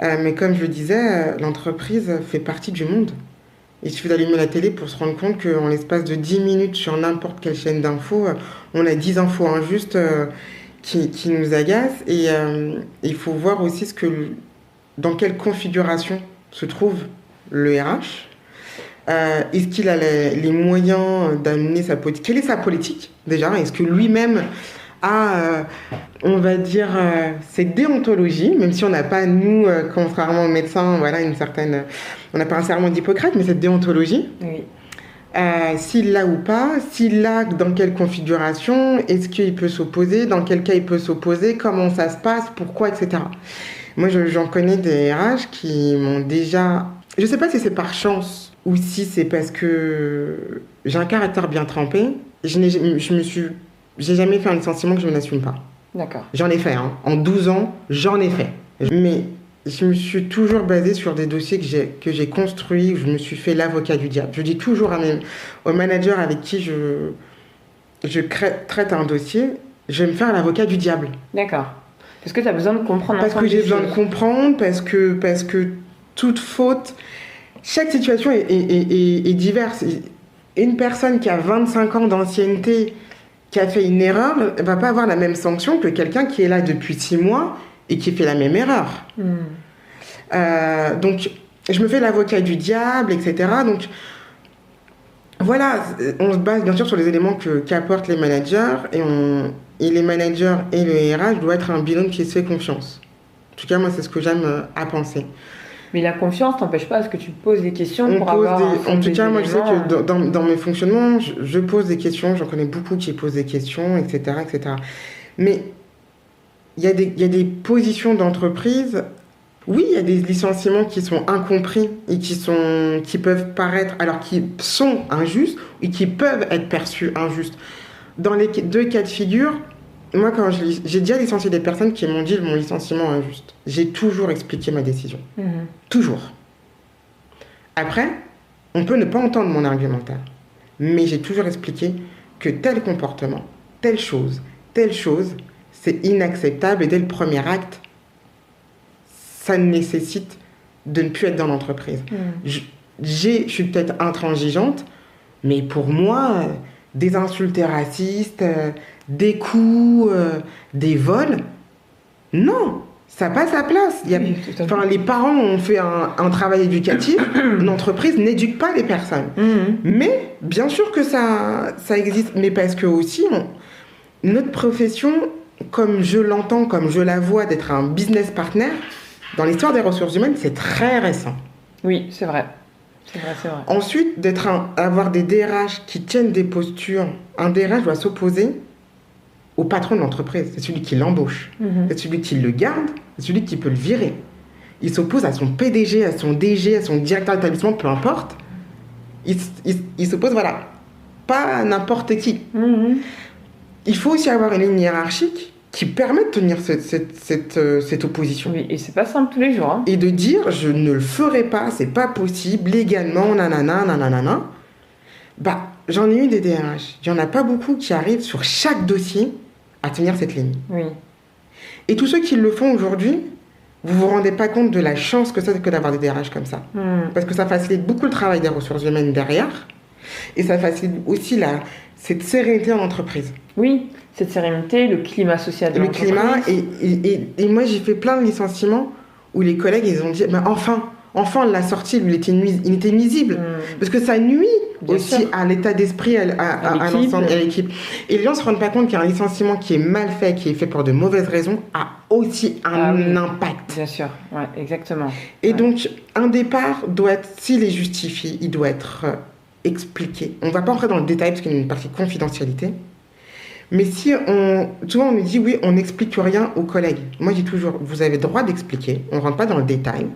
Speaker 2: Mais comme je le disais, l'entreprise fait partie du monde. Il suffit d'allumer la télé pour se rendre compte qu'en l'espace de 10 minutes sur n'importe quelle chaîne d'infos, on a 10 infos injustes qui nous agacent. Et il faut voir aussi dans quelle configuration se trouve le RH. Est-ce qu'il a les moyens d'amener sa politique? Quelle est sa politique déjà? Est-ce que lui-même a, on va dire, cette déontologie, même si on n'a pas, nous, contrairement aux médecins, voilà, on n'a pas un serment d'Hippocrate, mais cette déontologie,
Speaker 1: oui.
Speaker 2: S'il l'a ou pas, s'il l'a, dans quelle configuration, est-ce qu'il peut s'opposer, dans quel cas il peut s'opposer, comment ça se passe, pourquoi, etc. Moi, j'en connais des RH qui m'ont déjà... Je ne sais pas si c'est par chance ou si c'est parce que j'ai un caractère bien trempé. J'ai jamais fait un licenciement que je n'assume pas.
Speaker 1: D'accord.
Speaker 2: J'en ai fait, En 12 ans, j'en ai fait. Mais je me suis toujours basée sur des dossiers que j'ai construits, où je me suis fait l'avocat du diable. Je dis toujours aux managers avec qui je traite un dossier, je vais me faire l'avocat du diable.
Speaker 1: D'accord. Parce que tu as besoin de comprendre.
Speaker 2: Parce que j'ai besoin de comprendre, parce que toute faute, chaque situation est diverse. Une personne qui a 25 ans d'ancienneté, qui a fait une erreur, ne va pas avoir la même sanction que quelqu'un qui est là depuis 6 mois et qui fait la même erreur. Donc, je me fais l'avocat du diable, etc. Donc, voilà, on se base bien sûr sur les éléments qu'apportent les managers, et les managers et le RH doivent être un binôme qui se fait confiance. En tout cas, moi, c'est ce que j'aime à penser.
Speaker 1: Mais la confiance t'empêche pas à ce que tu poses des questions pour avoir
Speaker 2: en tout cas, moi, je sais que dans mes fonctionnements, je pose des questions. J'en connais beaucoup qui posent des questions, etc., etc. Mais il y a des positions d'entreprise Oui, il y a des licenciements qui sont incompris et qui peuvent paraître, alors qui sont injustes et qui peuvent être perçus injustes. Dans les deux cas de figure, moi, quand j'ai déjà licencié des personnes qui m'ont dit mon licenciement est injuste. J'ai toujours expliqué ma décision. Toujours. Après, on peut ne pas entendre mon argumentaire, mais j'ai toujours expliqué que tel comportement, telle chose, c'est inacceptable et dès le premier acte, ça nécessite de ne plus être dans l'entreprise. Je suis peut-être intransigeante, mais pour moi, des insultes racistes, des coups, des vols, non, ça n'a pas sa place. Les parents ont fait un travail éducatif, l'entreprise n'éduque pas les personnes. Mais bien sûr que ça existe, mais parce que aussi, notre profession, comme je l'entends, comme je la vois, d'être un business partner, dans l'histoire des ressources humaines, c'est très récent.
Speaker 1: Oui, c'est vrai.
Speaker 2: Ensuite, avoir des DRH qui tiennent des postures, un DRH doit s'opposer au patron de l'entreprise. C'est celui qui l'embauche. C'est celui qui le garde. C'est celui qui peut le virer. Il s'oppose à son PDG, à son DG, à son directeur d'établissement, peu importe. Il s'oppose, voilà. Pas à n'importe qui. Il faut aussi avoir une ligne hiérarchique qui permet de tenir cette opposition.
Speaker 1: Oui, et c'est pas simple tous les jours.
Speaker 2: Et de dire, je ne le ferai pas, c'est pas possible, légalement, nanana. J'en ai eu des DRH. Il n'y en a pas beaucoup qui arrivent sur chaque dossier à tenir cette ligne.
Speaker 1: Oui.
Speaker 2: Et tous ceux qui le font aujourd'hui, vous vous rendez pas compte de la chance que c'est que d'avoir des DRH comme ça. Parce que ça facilite beaucoup le travail des ressources humaines derrière. Et ça facilite aussi cette sérénité en entreprise.
Speaker 1: Oui, cette sérénité, le climat social de l'entreprise.
Speaker 2: Le climat, et moi j'ai fait plein de licenciements où les collègues ils ont dit mais enfin on l'a sorti, lui il était nuisible. Parce que ça nuit bien aussi sûr. À l'état d'esprit, à l'ensemble, à l'équipe. Et les gens ne se rendent pas compte qu'un licenciement qui est mal fait, qui est fait pour de mauvaises raisons, a aussi un impact.
Speaker 1: Bien sûr, ouais, exactement.
Speaker 2: Et donc un départ doit être, s'il est justifié, il doit être expliqué. On ne va pas entrer dans le détail parce qu'il y a une partie confidentialité. Mais si souvent on nous dit oui, on n'explique rien aux collègues. Moi, je dis toujours, vous avez le droit d'expliquer. On ne rentre pas dans le détail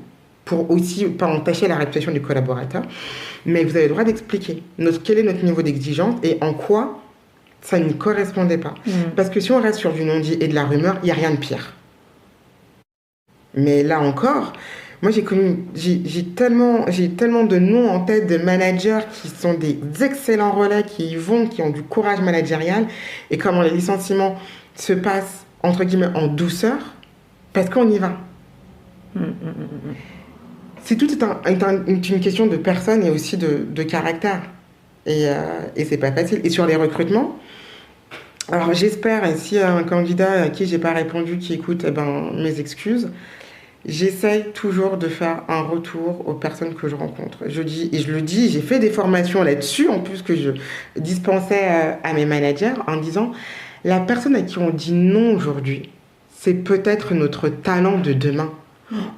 Speaker 2: pour aussi pas entacher la réputation du collaborateur. Mais vous avez le droit d'expliquer quel est notre niveau d'exigence et en quoi ça ne correspondait pas. Parce que si on reste sur du non-dit et de la rumeur, il n'y a rien de pire. Mais là encore, moi j'ai tellement de noms en tête de managers qui sont des excellents relais, qui ont du courage managérial, et comment les licenciements se passent entre guillemets en douceur, parce qu'on y va. C'est tout une question de personne et aussi de caractère. Et c'est pas facile. Et sur les recrutements, alors j'espère, et s'il y a un candidat à qui j'ai pas répondu qui écoute, mes excuses. J'essaye toujours de faire un retour aux personnes que je rencontre. Je le dis, j'ai fait des formations là-dessus, en plus que je dispensais à mes managers, en disant, la personne à qui on dit non aujourd'hui, c'est peut-être notre talent de demain.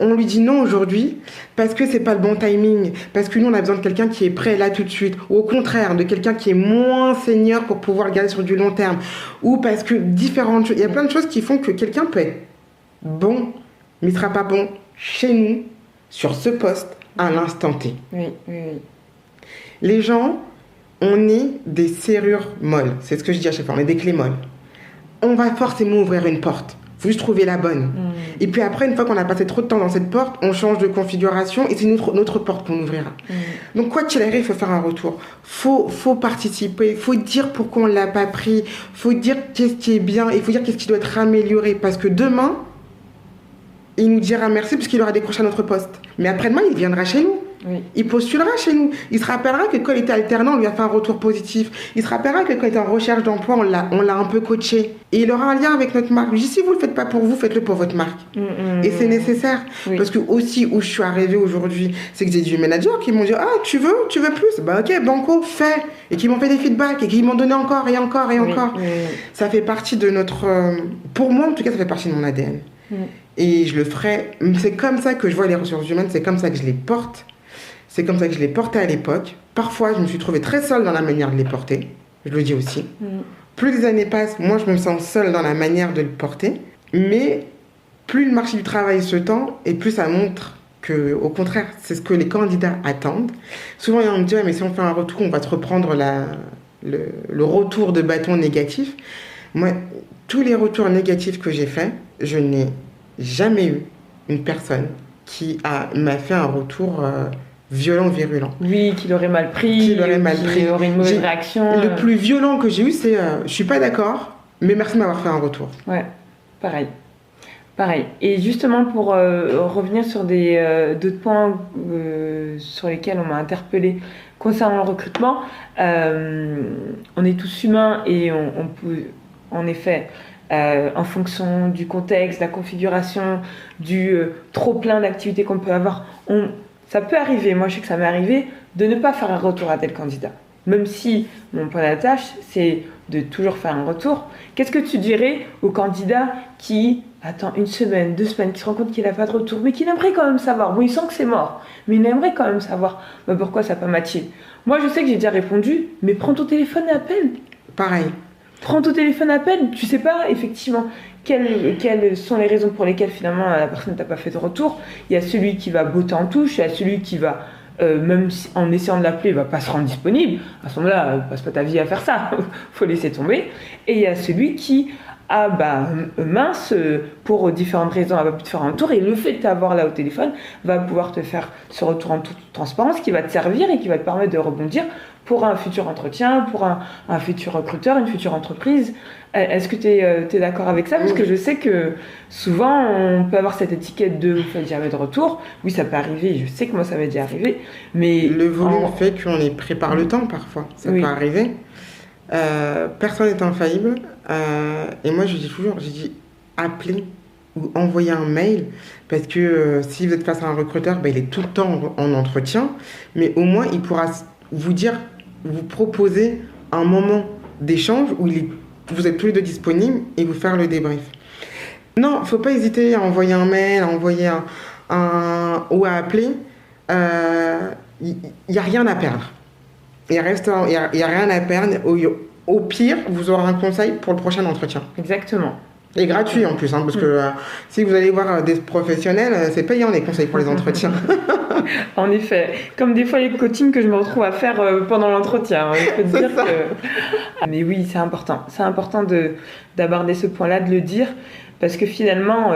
Speaker 2: On lui dit non aujourd'hui parce que c'est pas le bon timing, parce que nous on a besoin de quelqu'un qui est prêt là tout de suite, ou au contraire de quelqu'un qui est moins senior pour pouvoir le garder sur du long terme, ou parce que différentes choses. Il y a plein de choses qui font que quelqu'un peut être bon, mais il ne sera pas bon chez nous, sur ce poste, à l'instant T.
Speaker 1: Oui.
Speaker 2: Les gens, on est des serrures molles. C'est ce que je dis à chaque fois, on est des clés molles. On va forcément ouvrir une porte. Il faut juste trouver la bonne. Et puis après, une fois qu'on a passé trop de temps dans cette porte, on change de configuration et c'est notre porte qu'on ouvrira. Donc quoi qu'il arrive, il faut faire un retour. Faut participer, il faut dire pourquoi on ne l'a pas pris, il faut dire qu'est-ce qui est bien, il faut dire qu'est-ce qui doit être amélioré. Parce que demain, il nous dira merci parce qu'il aura décroché à notre poste. Mais après-demain, il viendra chez nous.
Speaker 1: Oui.
Speaker 2: Il postulera chez nous. Il se rappellera que quand il était alternant, on lui a fait un retour positif. Il se rappellera que quand il était en recherche d'emploi, on l'a un peu coaché. Et il aura un lien avec notre marque. Je dis, si vous ne le faites pas pour vous, faites-le pour votre marque. Et c'est nécessaire. Oui. Parce que aussi, où je suis arrivée aujourd'hui, c'est que j'ai des managers qui m'ont dit, ah, tu veux plus? Bah ok, banco, fais. Et qui m'ont fait des feedbacks et qui m'ont donné encore et encore et encore. Oui. Ça fait partie de notre... pour moi, en tout cas, ça fait partie de mon ADN. Et je le ferai. C'est comme ça que je vois les ressources humaines, c'est comme ça que je les porte. C'est comme ça que je les portais à l'époque. Parfois, je me suis trouvée très seule dans la manière de les porter. Je le dis aussi. Plus les années passent, moi, je me sens seule dans la manière de le porter. Mais plus le marché du travail se tend et plus ça montre que, au contraire, c'est ce que les candidats attendent. Souvent, on me dit, ouais, mais si on fait un retour, on va te reprendre le retour de bâton négatif. Moi, tous les retours négatifs que j'ai faits, je n'ai jamais eu une personne qui m'a fait un retour violent, virulent.
Speaker 1: Oui, qu'il aurait mal pris,
Speaker 2: qu'il aurait
Speaker 1: une mauvaise réaction.
Speaker 2: Le plus violent que j'ai eu, c'est je suis pas d'accord, mais merci de m'avoir fait un retour.
Speaker 1: Ouais, pareil. Et justement, pour revenir sur d'autres points sur lesquels on m'a interpellée concernant le recrutement, on est tous humains et on peut, en effet, en fonction du contexte, de la configuration, du trop plein d'activités qu'on peut avoir, ça peut arriver, moi je sais que ça m'est arrivé, de ne pas faire un retour à tel candidat. Même si mon point d'attache, c'est de toujours faire un retour. Qu'est-ce que tu dirais au candidat qui attend 1 semaine, 2 semaines, qui se rend compte qu'il n'a pas de retour, mais qu'il aimerait quand même savoir. Bon, il sent que c'est mort, mais il aimerait quand même savoir pourquoi ça n'a pas matché. Moi, je sais que j'ai déjà répondu, mais prends ton téléphone et appelle.
Speaker 2: Pareil.
Speaker 1: Prends ton téléphone, appelle. Tu sais pas, effectivement, quelles sont les raisons pour lesquelles, finalement, la personne ne t'a pas fait de retour. Il y a celui qui va botter en touche, il y a celui qui va... même en essayant de l'appeler, il ne va pas se rendre disponible. À ce moment-là, passe pas ta vie à faire ça. Faut laisser tomber. Et il y a celui qui mince, pour différentes raisons, elle va plus te faire un retour. Et le fait de t'avoir là au téléphone va pouvoir te faire ce retour en toute transparence qui va te servir et qui va te permettre de rebondir pour un futur entretien, pour un futur recruteur, une future entreprise. Est-ce que tu es d'accord avec ça? Parce que je sais que souvent, on peut avoir cette étiquette de « vous faites jamais de retour ». Oui, ça peut arriver, je sais que moi, ça m'est déjà arrivé. Mais
Speaker 2: le volume fait qu'on les prépare le temps, parfois. Ça peut arriver. Personne n'est infaillible. Et moi, je dis toujours, appelez ou envoyez un mail. Parce que si vous êtes face à un recruteur, il est tout le temps en entretien. Mais au moins, il pourra vous proposer un moment d'échange où vous êtes tous les deux disponibles et vous faire le débrief. Non, il ne faut pas hésiter à envoyer un mail, à envoyer ou à appeler. Il n'y a rien à perdre. Il n'y a rien à perdre. Au pire, vous aurez un conseil pour le prochain entretien.
Speaker 1: Exactement.
Speaker 2: Et gratuit en plus, parce que si vous allez voir des professionnels, c'est payant les conseils pour les entretiens.
Speaker 1: En effet, comme des fois les coachings que je me retrouve à faire pendant l'entretien. Je peux te dire que... Mais oui, c'est important. C'est important d'aborder ce point-là, de le dire, parce que finalement,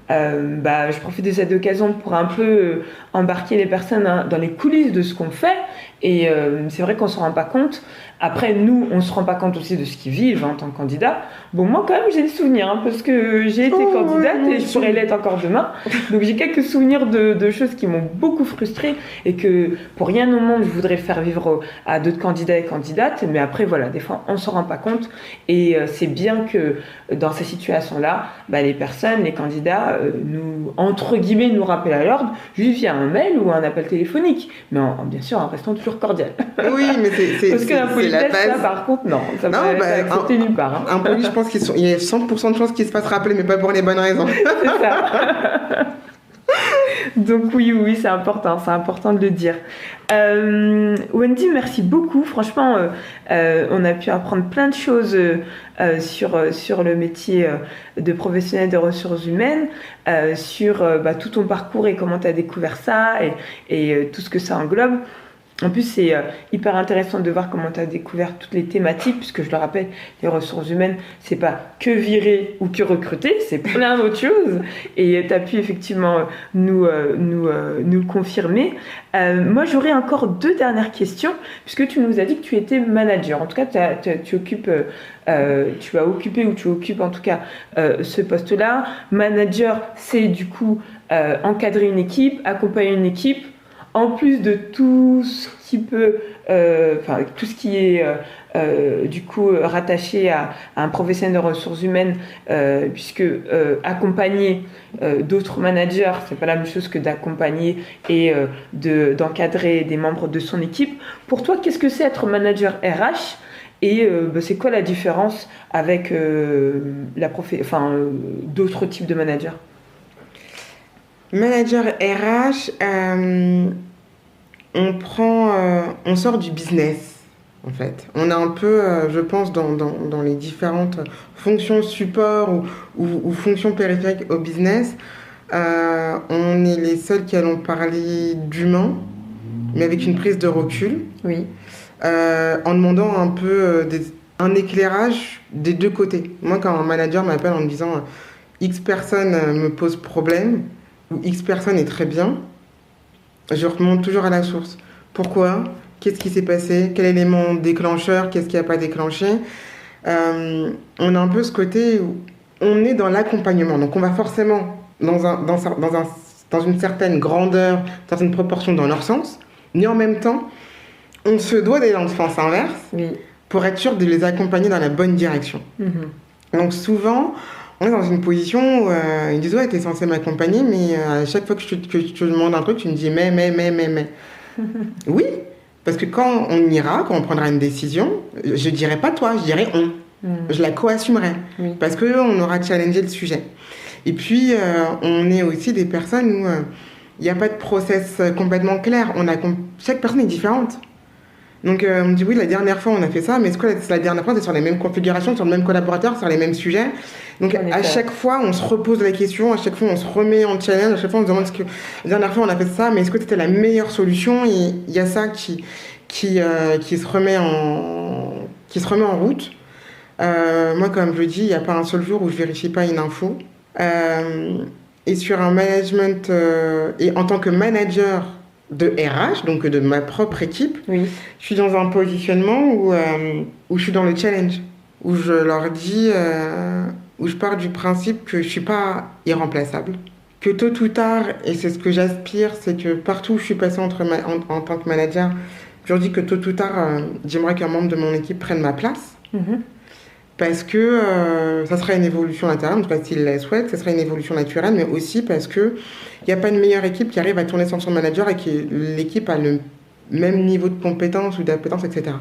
Speaker 1: je profite de cette occasion pour un peu embarquer les personnes dans les coulisses de ce qu'on fait. Et c'est vrai qu'on ne se rend pas compte. Après, nous, on ne se rend pas compte aussi de ce qu'ils vivent en tant que candidat. Bon, moi, quand même, j'ai des souvenirs, parce que j'ai été candidate et je pourrais l'être encore demain. Donc, j'ai quelques souvenirs de choses qui m'ont beaucoup frustrée et que, pour rien au monde, je voudrais faire vivre à d'autres candidats et candidates. Mais après, voilà, des fois, on ne se rend pas compte. Et c'est bien que, dans ces situations-là, les personnes, les candidats, entre guillemets, nous rappellent à l'ordre, juste via un mail ou un appel téléphonique. Mais bien sûr, en restant toujours cordial.
Speaker 2: Oui, mais c'est
Speaker 1: parce que la politesse, ça, par contre, non. Ça peut être accepté nulle part.
Speaker 2: Un poli, je pense qu'il y a 100% de chances qu'il se fasse rappeler, mais pas pour les bonnes raisons.
Speaker 1: C'est ça. Donc oui, c'est important de le dire. Wendy, merci beaucoup. Franchement, on a pu apprendre plein de choses sur le métier de professionnel de ressources humaines, sur tout ton parcours et comment tu as découvert ça et tout ce que ça englobe. En plus, c'est hyper intéressant de voir comment tu as découvert toutes les thématiques, puisque je le rappelle, les ressources humaines, c'est pas que virer ou que recruter, c'est plein d'autres choses. Et tu as pu effectivement nous le confirmer. Moi, j'aurais encore 2 dernières questions, puisque tu nous as dit que tu étais manager. En tout cas, tu as occupé ou tu occupes en tout cas ce poste-là. Manager, c'est du coup encadrer une équipe, accompagner une équipe, en plus de tout ce qui peut, tout ce qui est du coup rattaché à un professionnel de ressources humaines, puisque accompagner d'autres managers, c'est pas la même chose que d'accompagner et d'encadrer des membres de son équipe. Pour toi, qu'est-ce que c'est être manager RH? Et c'est quoi la différence avec d'autres types de managers?
Speaker 2: Manager RH, on sort du business. en fait. On a un peu, je pense, dans les différentes fonctions support ou fonctions périphériques au business, on est les seuls qui allons parler d'humain, mais avec une prise de recul,
Speaker 1: Oui.
Speaker 2: en demandant un peu un éclairage des deux côtés. Moi, quand un manager m'appelle en me disant X personne me pose problème ou X personne est très bien, je remonte toujours à la source. Pourquoi? Qu'est-ce qui s'est passé? Quel élément déclencheur? Qu'est-ce qui n'a pas déclenché? On a un peu ce côté où on est dans l'accompagnement. Donc on va forcément dans une certaine grandeur, dans certaine proportion dans leur sens, mais en même temps, on se doit d'aller dans le sens inverse
Speaker 1: Oui.
Speaker 2: pour être sûr de les accompagner dans la bonne direction. Donc souvent, on est dans une position où ils disent ouais, t'es censé m'accompagner, mais à chaque fois que je te demande un truc, tu me dis mais. Oui, parce que quand on ira, quand on prendra une décision, je dirai pas toi, je dirai on. Je la co-assumerai. Oui. Parce qu'on aura challengé le sujet. Et puis, on est aussi des personnes où il n'y a pas de process complètement clair. Chaque personne est différente. Donc, on me dit, oui, la dernière fois, on a fait ça, mais est-ce que la dernière fois, c'est sur les mêmes configurations, sur le même collaborateur, sur les mêmes sujets? Donc, à chaque fois, on se repose la question, à chaque fois, on se remet en challenge, à chaque fois, on se demande, la dernière fois, on a fait ça, mais est-ce que c'était la meilleure solution? Et il y a ça qui se remet en route. Moi, comme je le dis, il n'y a pas un seul jour où je vérifie pas une info. Et sur un management, et en tant que manager de RH, donc de ma propre équipe, oui. Je suis dans un positionnement où je suis dans le challenge, où je leur dis, où je pars du principe que je ne suis pas irremplaçable. Que tôt ou tard, et c'est ce que j'aspire, c'est que partout où je suis passée en tant que manager, je leur dis que tôt ou tard, j'aimerais qu'un membre de mon équipe prenne ma place. Parce que ça sera une évolution interne, en tout cas s'il la souhaite, ça sera une évolution naturelle, mais aussi parce qu'il n'y a pas de meilleure équipe qui arrive à tourner sans son manager et que l'équipe a le même niveau de compétence ou d'appétence, etc.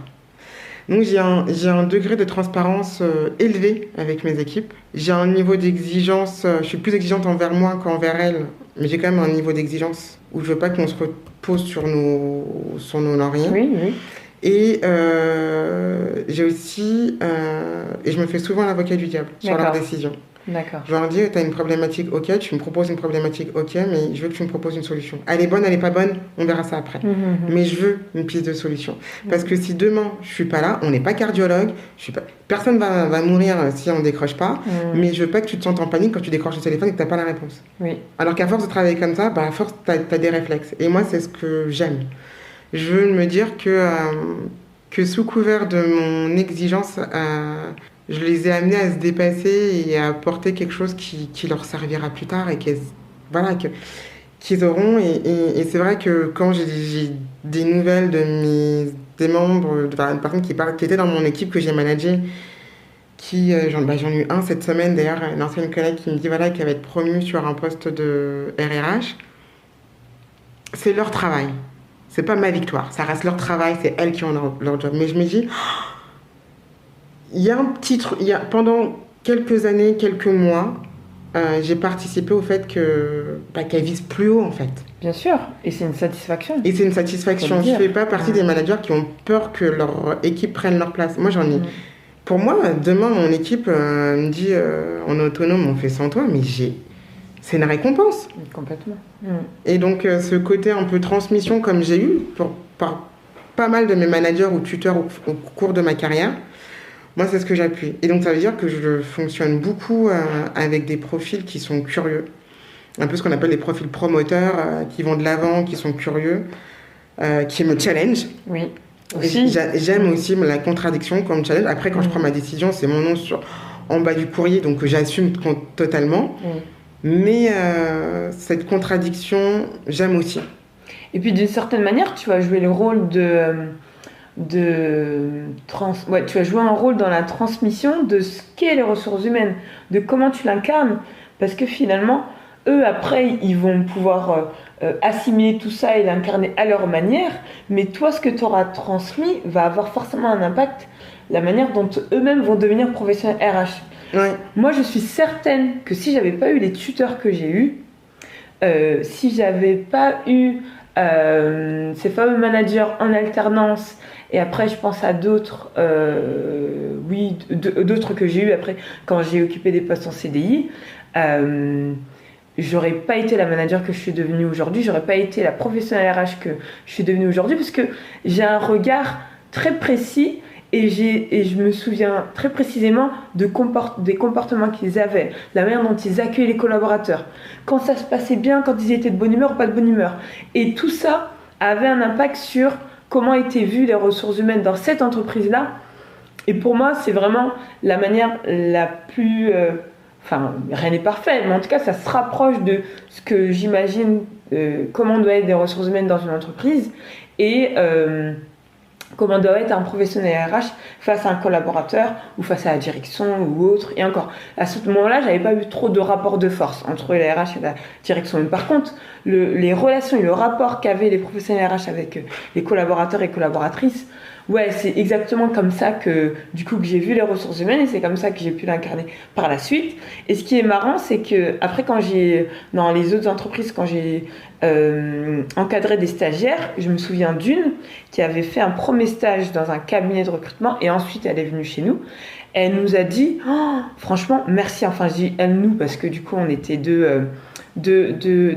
Speaker 2: Donc j'ai un degré de transparence élevé avec mes équipes. J'ai un niveau d'exigence, je suis plus exigeante envers moi qu'envers elles, mais j'ai quand même un niveau d'exigence où je veux pas qu'on se repose sur nos lauriers.
Speaker 1: Oui, oui.
Speaker 2: Et j'ai aussi, et je me fais souvent l'avocat du diable sur leurs décisions.
Speaker 1: D'accord.
Speaker 2: Je leur dis, tu as une problématique, ok, tu me proposes une problématique, ok, mais je veux que tu me proposes une solution. Elle est bonne, elle n'est pas bonne, on verra ça après. Mais je veux une piste de solution. Parce que si demain, je suis pas là, on n'est pas cardiologue, personne va mourir si on ne décroche pas, mais je veux pas que tu te sentes en panique quand tu décroches le téléphone et que tu n'as pas la réponse.
Speaker 1: Oui.
Speaker 2: Alors qu'à force de travailler comme ça, à force, tu as des réflexes. Et moi, c'est ce que j'aime. Je veux me dire que sous couvert de mon exigence, je les ai amenés à se dépasser et à apporter quelque chose qui leur servira plus tard et qu'ils auront. Et c'est vrai que quand j'ai des nouvelles des membres, une personne qui était dans mon équipe que j'ai managée, j'en ai eu un cette semaine d'ailleurs, une ancienne collègue qui me dit qu'elle va être promue sur un poste de RRH, c'est leur travail. C'est pas ma victoire, ça reste leur travail, c'est elles qui ont leur job. Mais je me dis, il y a un petit truc, pendant quelques années, quelques mois, j'ai participé au fait qu'elles visent plus haut en fait.
Speaker 1: Bien sûr, et c'est une satisfaction.
Speaker 2: Et c'est une satisfaction. Je ne fais pas partie des managers qui ont peur que leur équipe prenne leur place. Moi j'en ai. Pour moi, demain mon équipe me dit on est autonome, on fait sans toi, mais c'est une récompense.
Speaker 1: Complètement.
Speaker 2: Et donc, ce côté un peu transmission, comme j'ai eu par pas mal de mes managers ou tuteurs au cours de ma carrière, moi, c'est ce que j'appuie. Et donc, ça veut dire que je fonctionne beaucoup avec des profils qui sont curieux. Un peu ce qu'on appelle les profils promoteurs, qui vont de l'avant, qui sont curieux, qui me challenge.
Speaker 1: Oui.
Speaker 2: Aussi. J'aime aussi la contradiction comme me challenge. Après, quand je prends ma décision, c'est mon nom en bas du courrier, donc j'assume totalement. Mais cette contradiction, j'aime aussi.
Speaker 1: Et puis d'une certaine manière, tu vas jouer le rôle tu vas jouer un rôle dans la transmission de ce qu'est les ressources humaines, de comment tu l'incarnes, parce que finalement, eux après, ils vont pouvoir assimiler tout ça et l'incarner à leur manière, mais toi, ce que tu auras transmis va avoir forcément un impact, la manière dont eux-mêmes vont devenir professionnels RH.
Speaker 2: Ouais.
Speaker 1: Moi, je suis certaine que si j'avais pas eu les tuteurs que j'ai eus, si j'avais pas eu ces fameux managers en alternance Et après, je pense à d'autres, d'autres que j'ai eu après quand j'ai occupé des postes en CDI. J'aurais pas été la manager que je suis devenue aujourd'hui, j'aurais pas été la professionnelle RH que je suis devenue aujourd'hui, parce que j'ai un regard très précis et je me souviens très précisément des comportements qu'ils avaient, la manière dont ils accueillaient les collaborateurs, quand ça se passait bien, quand ils étaient de bonne humeur ou pas de bonne humeur. Et tout ça avait un impact sur comment étaient vues les ressources humaines dans cette entreprise-là. Et pour moi, c'est vraiment la manière la plus... Enfin, rien n'est parfait, mais en tout cas, ça se rapproche de ce que j'imagine comment doit être des ressources humaines dans une entreprise et comment doit être un professionnel RH face à un collaborateur ou face à la direction ou autre. Et encore, à ce moment-là, j'avais pas eu trop de rapport de force entre les RH et la direction. Mais par contre, les relations et le rapport qu'avaient les professionnels RH avec les collaborateurs et collaboratrices, ouais, c'est exactement comme ça que j'ai vu les ressources humaines et c'est comme ça que j'ai pu l'incarner par la suite. Et ce qui est marrant, c'est que après, dans les autres entreprises, quand j'ai encadré des stagiaires, je me souviens d'une qui avait fait un premier stage dans un cabinet de recrutement et ensuite elle est venue chez nous. Elle nous a dit, oh, franchement, merci. Enfin, je dis elle, nous, parce que du coup, on était deux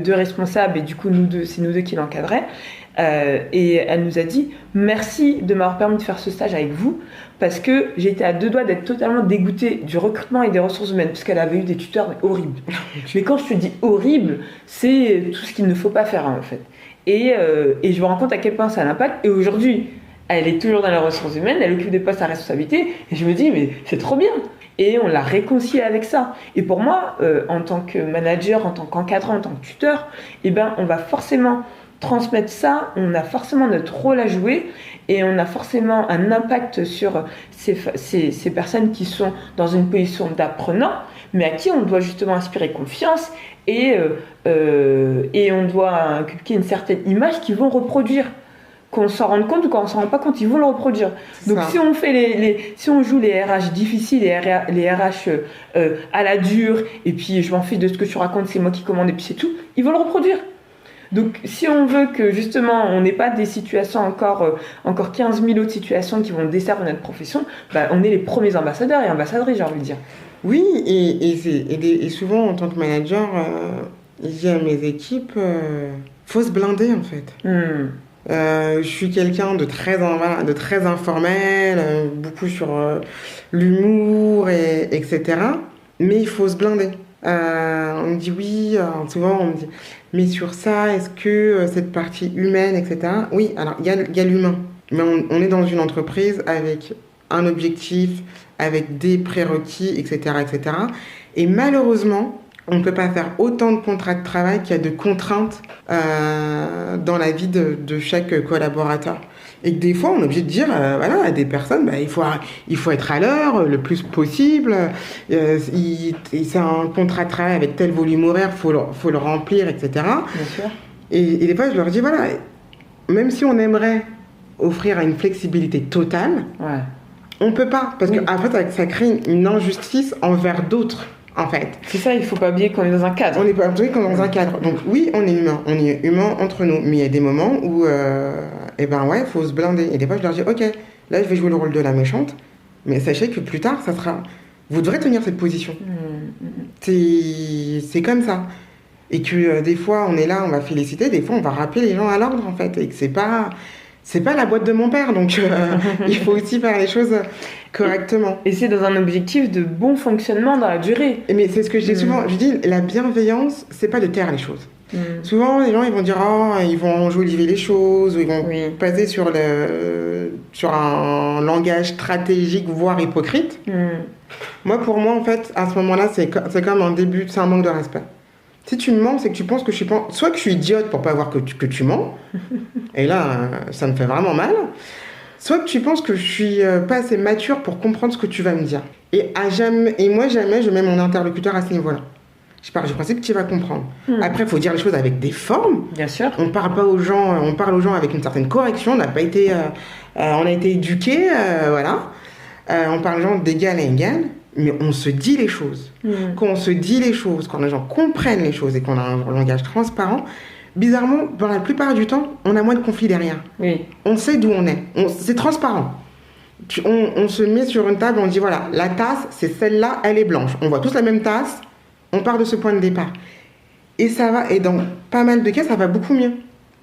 Speaker 1: responsables et du coup, c'est nous deux qui l'encadraient. Et elle nous a dit merci de m'avoir permis de faire ce stage avec vous parce que j'étais à 2 doigts d'être totalement dégoûtée du recrutement et des ressources humaines parce qu'elle avait eu des tuteurs horribles. Mais quand je te dis horrible, c'est tout ce qu'il ne faut pas faire en fait. Et je me rends compte à quel point ça a un impact. Et aujourd'hui, elle est toujours dans les ressources humaines, elle occupe des postes à responsabilité. Et je me dis mais c'est trop bien. Et on l'a réconcilié avec ça. Et pour moi, en tant que manager, en tant qu'encadrant, en tant que tuteur, eh ben, on va forcément transmettre ça, on a forcément notre rôle à jouer et on a forcément un impact sur ces personnes qui sont dans une position d'apprenant, mais à qui on doit justement inspirer confiance et on doit inculquer une certaine image qu'ils vont reproduire. Qu'on s'en rende compte ou qu'on s'en rend pas compte, ils vont le reproduire. Donc si on fait si on joue les RH difficiles, les RH à la dure, et puis je m'en fiche de ce que tu racontes, c'est moi qui commande et puis c'est tout, ils vont le reproduire. Donc, si on veut que justement on n'ait pas des situations encore 15 000 autres situations qui vont desservir notre profession, bah, on est les premiers ambassadeurs et ambassadrices, j'ai envie de dire.
Speaker 2: Oui, et souvent en tant que manager, je dis à mes équipes, faut se blinder en fait. Je suis quelqu'un de très informel, beaucoup sur l'humour, etc. Mais il faut se blinder. On me dit oui, souvent on me dit mais sur ça, est-ce que cette partie humaine, etc. Oui, alors il y a l'humain, mais on est dans une entreprise avec un objectif, avec des prérequis, etc., etc. Et malheureusement, on ne peut pas faire autant de contrats de travail qu'il y a de contraintes dans la vie de chaque collaborateur. Et que des fois, on est obligé de dire, voilà, à des personnes, bah, il faut être à l'heure le plus possible. C'est un contrat de travail avec tel volume horaire, faut le remplir, etc.
Speaker 1: Bien sûr.
Speaker 2: Et des fois, je leur dis, voilà, même si on aimerait offrir une flexibilité totale, ouais, on peut pas. Parce qu'après, ça crée une injustice envers d'autres. En fait.
Speaker 1: C'est ça, il ne faut pas oublier qu'on est dans un cadre.
Speaker 2: On n'est pas oublié qu'on est dans un cadre. Donc oui, on est humain entre nous. Mais il y a des moments où, il faut se blinder. Et des fois, je leur dis, ok, là, je vais jouer le rôle de la méchante. Mais sachez que plus tard, ça sera... Vous devrez tenir cette position. C'est comme ça. Et que des fois, on est là, on va féliciter. Des fois, on va rappeler les gens à l'ordre, en fait. Et que c'est pas la boîte de mon père. Donc, il faut aussi faire les choses... correctement.
Speaker 1: Et c'est dans un objectif de bon fonctionnement dans la durée.
Speaker 2: Mais c'est ce que je dis souvent. Je dis, la bienveillance, c'est pas de taire les choses. Souvent, les gens, ils vont dire, ils vont enjoliver les choses, ou ils vont passer sur un langage stratégique, voire hypocrite. Moi, pour moi, en fait, à ce moment-là, c'est comme un début, c'est un manque de respect. Si tu me mens, c'est que tu penses que soit que je suis idiote pour pas voir que tu mens, et là, ça me fait vraiment mal. Soit que tu penses que je suis pas assez mature pour comprendre ce que tu vas me dire. Et moi, jamais je mets mon interlocuteur à ce niveau-là. Je pars du principe que tu vas comprendre. Après, il faut dire les choses avec des formes.
Speaker 1: Bien sûr.
Speaker 2: On parle aux gens avec une certaine correction. On a été éduqués, voilà. On parle aux gens d'égal à égal, mais on se dit les choses. Quand on se dit les choses, quand les gens comprennent les choses et qu'on a un langage transparent, bizarrement, dans la plupart du temps, on a moins de conflits derrière.
Speaker 1: Oui.
Speaker 2: On sait d'où on est. C'est transparent. On se met sur une table, on dit voilà, la tasse, c'est celle-là, elle est blanche. On voit tous la même tasse, on part de ce point de départ. Et ça va, et dans pas mal de cas, ça va beaucoup mieux.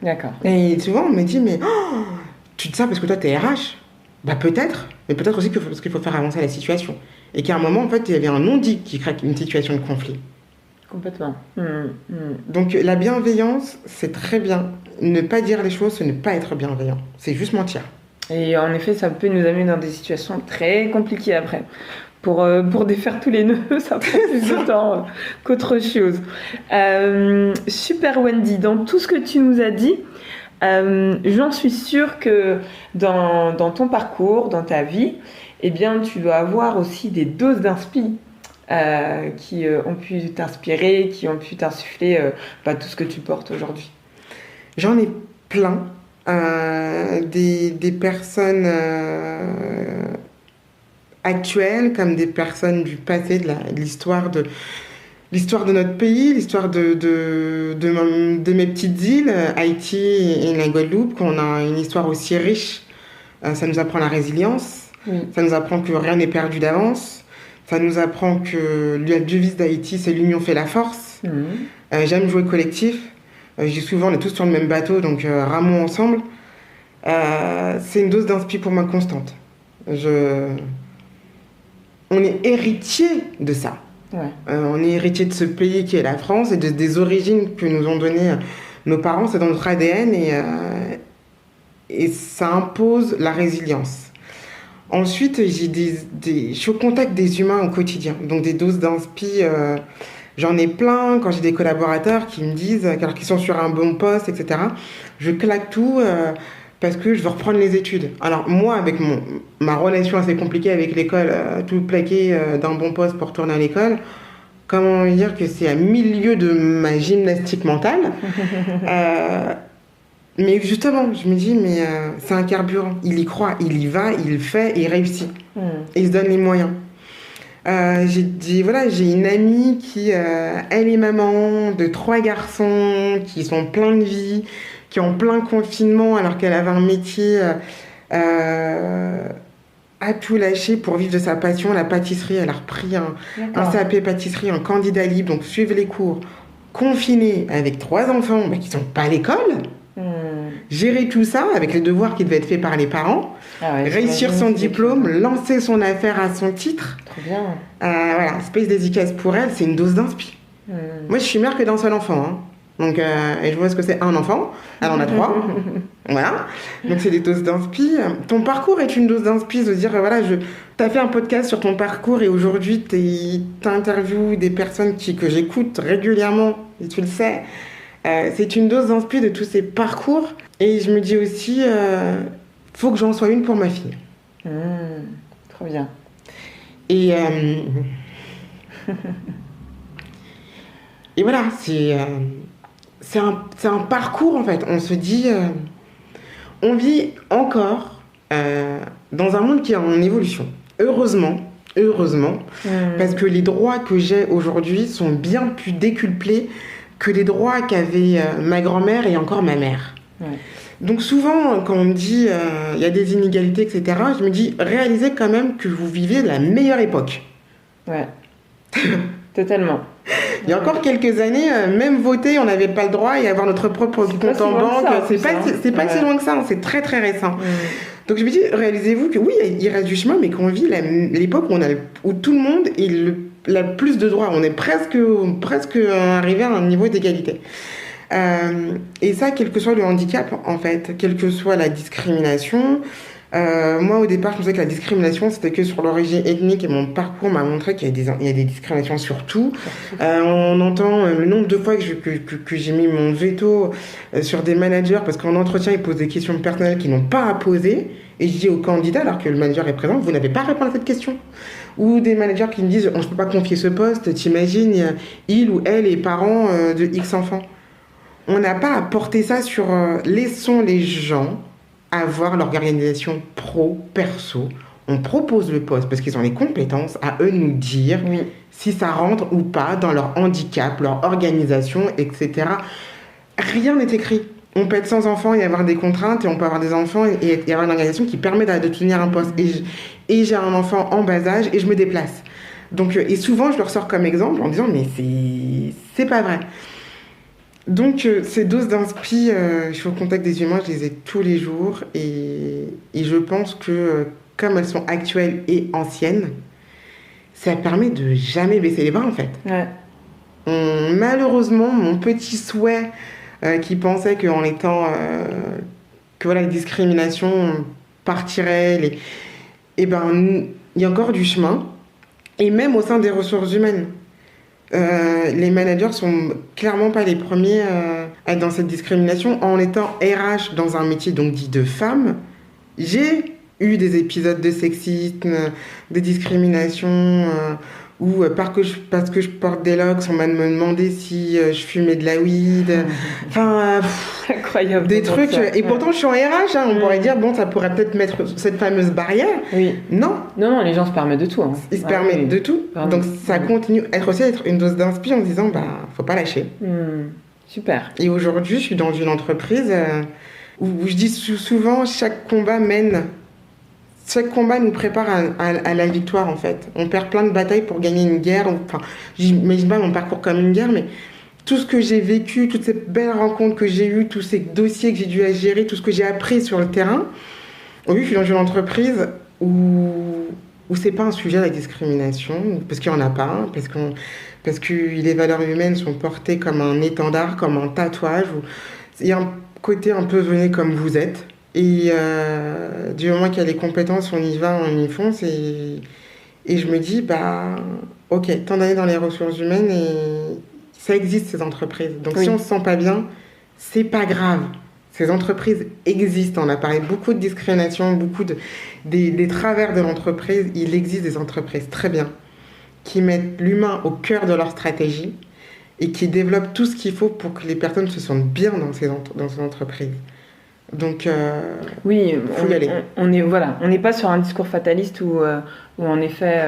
Speaker 1: D'accord.
Speaker 2: Et souvent, on me dit, mais tu dis ça parce que toi, t'es RH? Bah peut-être, mais peut-être aussi parce qu'il faut faire avancer la situation. Et qu'à un moment, en fait, il y avait un non-dit qui crée une situation de conflit.
Speaker 1: Complètement.
Speaker 2: Donc la bienveillance, c'est très bien. Ne pas dire les choses, ce n'est pas être bienveillant. C'est juste mentir.
Speaker 1: Et en effet, ça peut nous amener dans des situations très compliquées après. Pour défaire tous les nœuds, ça prend plus de temps qu'autre chose. Super Wendy, dans tout ce que tu nous as dit, j'en suis sûre que dans ton parcours, dans ta vie, eh bien, tu dois avoir aussi des doses d'inspi qui ont pu t'inspirer, qui ont pu t'insuffler tout ce que tu portes aujourd'hui.
Speaker 2: J'en ai plein. Des personnes actuelles comme des personnes du passé, de l'histoire de notre pays, l'histoire de mes petites îles, Haïti et la Guadeloupe, qu'on a une histoire aussi riche. Ça nous apprend la résilience, ça nous apprend que rien n'est perdu d'avance, ça nous apprend que la devise d'Haïti, c'est l'union fait la force. J'aime jouer collectif. Je dis souvent, on est tous sur le même bateau, donc ramons ensemble. C'est une dose d'inspi pour moi constante. On est héritier de ça.
Speaker 1: Ouais.
Speaker 2: On est héritier de ce pays qui est la France et des origines que nous ont données nos parents. C'est dans notre ADN et ça impose la résilience. Ensuite, je suis au contact des humains au quotidien. Donc des doses d'inspi, j'en ai plein. Quand j'ai des collaborateurs qui me disent, alors qu'ils sont sur un bon poste, etc., je claque tout parce que je veux reprendre les études. Alors moi, avec ma relation assez compliquée avec l'école, tout plaqué d'un bon poste pour retourner à l'école, comment dire que c'est à milieu de ma gymnastique mentale. Mais justement, je me dis, mais c'est un carburant. Il y croit, il y va, il le fait, il réussit. Et il se donne les moyens. J'ai une amie qui, elle est maman de 3 garçons qui sont pleins de vie, qui ont plein confinement alors qu'elle avait un métier à tout lâcher pour vivre de sa passion, la pâtisserie. Elle a repris un CAP pâtisserie, un candidat libre, donc suivre les cours, confinée avec 3 enfants qui sont pas à l'école. Gérer tout ça avec les devoirs qui devaient être faits par les parents, réussir son diplôme, lancer son affaire à son titre.
Speaker 1: Trop bien.
Speaker 2: Voilà, space dédicace pour elle, c'est une dose d'inspi. Moi, je suis mère que d'un seul enfant. Hein. Donc, et je vois ce que c'est un enfant. Elle en a 3. Voilà. Donc, c'est des doses d'inspi. Ton parcours est une dose d'inspi. De dire, voilà, t'as fait un podcast sur ton parcours et aujourd'hui, t'interviews des personnes que j'écoute régulièrement, et tu le sais. C'est une dose d'inspi de tous ces parcours. Et je me dis aussi, faut que j'en sois une pour ma fille.
Speaker 1: Trop bien.
Speaker 2: Et voilà, c'est un parcours en fait. On se dit, on vit encore dans un monde qui est en évolution. Heureusement, parce que les droits que j'ai aujourd'hui sont bien plus décuplés que les droits qu'avait ma grand-mère et encore ma mère. Ouais. Donc souvent, quand on me dit il y a des inégalités, etc., je me dis, réalisez quand même que vous vivez la meilleure époque.
Speaker 1: Ouais, totalement.
Speaker 2: Il y a encore quelques années, même voter, on n'avait pas le droit et avoir notre propre compte en banque. C'est pas si loin que ça, hein, c'est très très récent. Donc je me dis, réalisez-vous que oui, il reste du chemin, mais qu'on vit l'époque où tout le monde a plus de droits. On est presque arrivé à un niveau d'égalité. Et ça, quel que soit le handicap, en fait, quelle que soit la discrimination. Moi, au départ, je pensais que la discrimination, c'était que sur l'origine ethnique, et mon parcours m'a montré qu'il y a des discriminations sur tout. On entend le nombre de fois que j'ai mis mon veto sur des managers parce qu'en entretien, ils posent des questions personnelles qu'ils n'ont pas à poser. Et je dis aux candidats, alors que le manager est présent, vous n'avez pas à répondre à cette question. Ou des managers qui me disent, on ne peut pas confier ce poste, t'imagines, il ou elle est parent de X enfants. On n'a pas à porter ça sur... laissons les gens avoir l'organisation pro-perso. On propose le poste parce qu'ils ont les compétences, à eux de nous dire si ça rentre ou pas dans leur handicap, leur organisation, etc. rien n'est écrit. On peut être sans enfant et avoir des contraintes, et on peut avoir des enfants et avoir une organisation qui permet de tenir un poste. Et j'ai un enfant en bas âge et je me déplace. Donc, et souvent, je le ressors comme exemple en disant, mais c'est pas vrai. Donc, ces doses d'inspi, je suis au contact des humains, je les ai tous les jours. Et je pense que, comme elles sont actuelles et anciennes, ça permet de jamais baisser les bras, en fait.
Speaker 1: Ouais.
Speaker 2: Malheureusement, mon petit souhait qui pensait qu'en étant... que voilà, les discriminations partiraient, eh ben, il y a encore du chemin. Et même au sein des ressources humaines. Les managers sont clairement pas les premiers à être dans cette discrimination. En étant RH dans un métier donc dit de femme, j'ai eu des épisodes de sexisme, de discrimination, où parce que je porte des locks, on m'a demandé si je fumais de la weed. Enfin,
Speaker 1: incroyable.
Speaker 2: Des trucs. Et pourtant, je suis en RH. On pourrait dire, bon, ça pourrait peut-être mettre cette fameuse barrière.
Speaker 1: Oui.
Speaker 2: Non.
Speaker 1: Non, les gens se permettent de tout. Hein.
Speaker 2: Ils se permettent de tout. Donc, ça continue être une dose d'inspi en disant, faut pas lâcher.
Speaker 1: Super.
Speaker 2: Et aujourd'hui, je suis dans une entreprise où je dis souvent, chaque combat nous prépare à la victoire, en fait. On perd plein de batailles pour gagner une guerre. Enfin, j'imagine pas mon parcours comme une guerre, mais tout ce que j'ai vécu, toutes ces belles rencontres que j'ai eues, tous ces dossiers que j'ai dû gérer, tout ce que j'ai appris sur le terrain, oui, je suis dans une entreprise où c'est pas un sujet, la discrimination, parce qu'il n'y en a pas, parce que les valeurs humaines sont portées comme un étendard, comme un tatouage. Il y a un côté un peu venez comme vous êtes. Et du moment qu'il y a les compétences, on y va, on y fonce. Et je me dis, ok, tant d'années dans les ressources humaines et ça existe ces entreprises. Donc si on se sent pas bien, c'est pas grave. Ces entreprises existent. On a parlé beaucoup de discrimination, beaucoup des travers de l'entreprise. Il existe des entreprises très bien qui mettent l'humain au cœur de leur stratégie et qui développent tout ce qu'il faut pour que les personnes se sentent bien dans ces entreprises. Donc,
Speaker 1: oui,
Speaker 2: faut y aller.
Speaker 1: On n'est pas sur un discours fataliste où en effet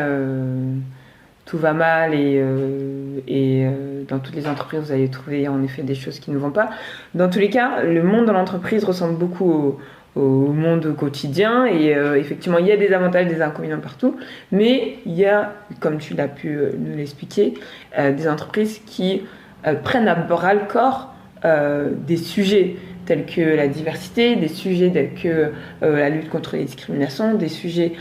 Speaker 1: tout va mal et dans toutes les entreprises vous allez trouver en effet des choses qui ne vont pas. Dans tous les cas, le monde de l'entreprise ressemble beaucoup au monde quotidien et effectivement il y a des avantages, des inconvénients partout, mais il y a, comme tu l'as pu nous l'expliquer, des entreprises qui prennent à bras le corps des sujets tels que la diversité, des sujets tels que la lutte contre les discriminations, des sujets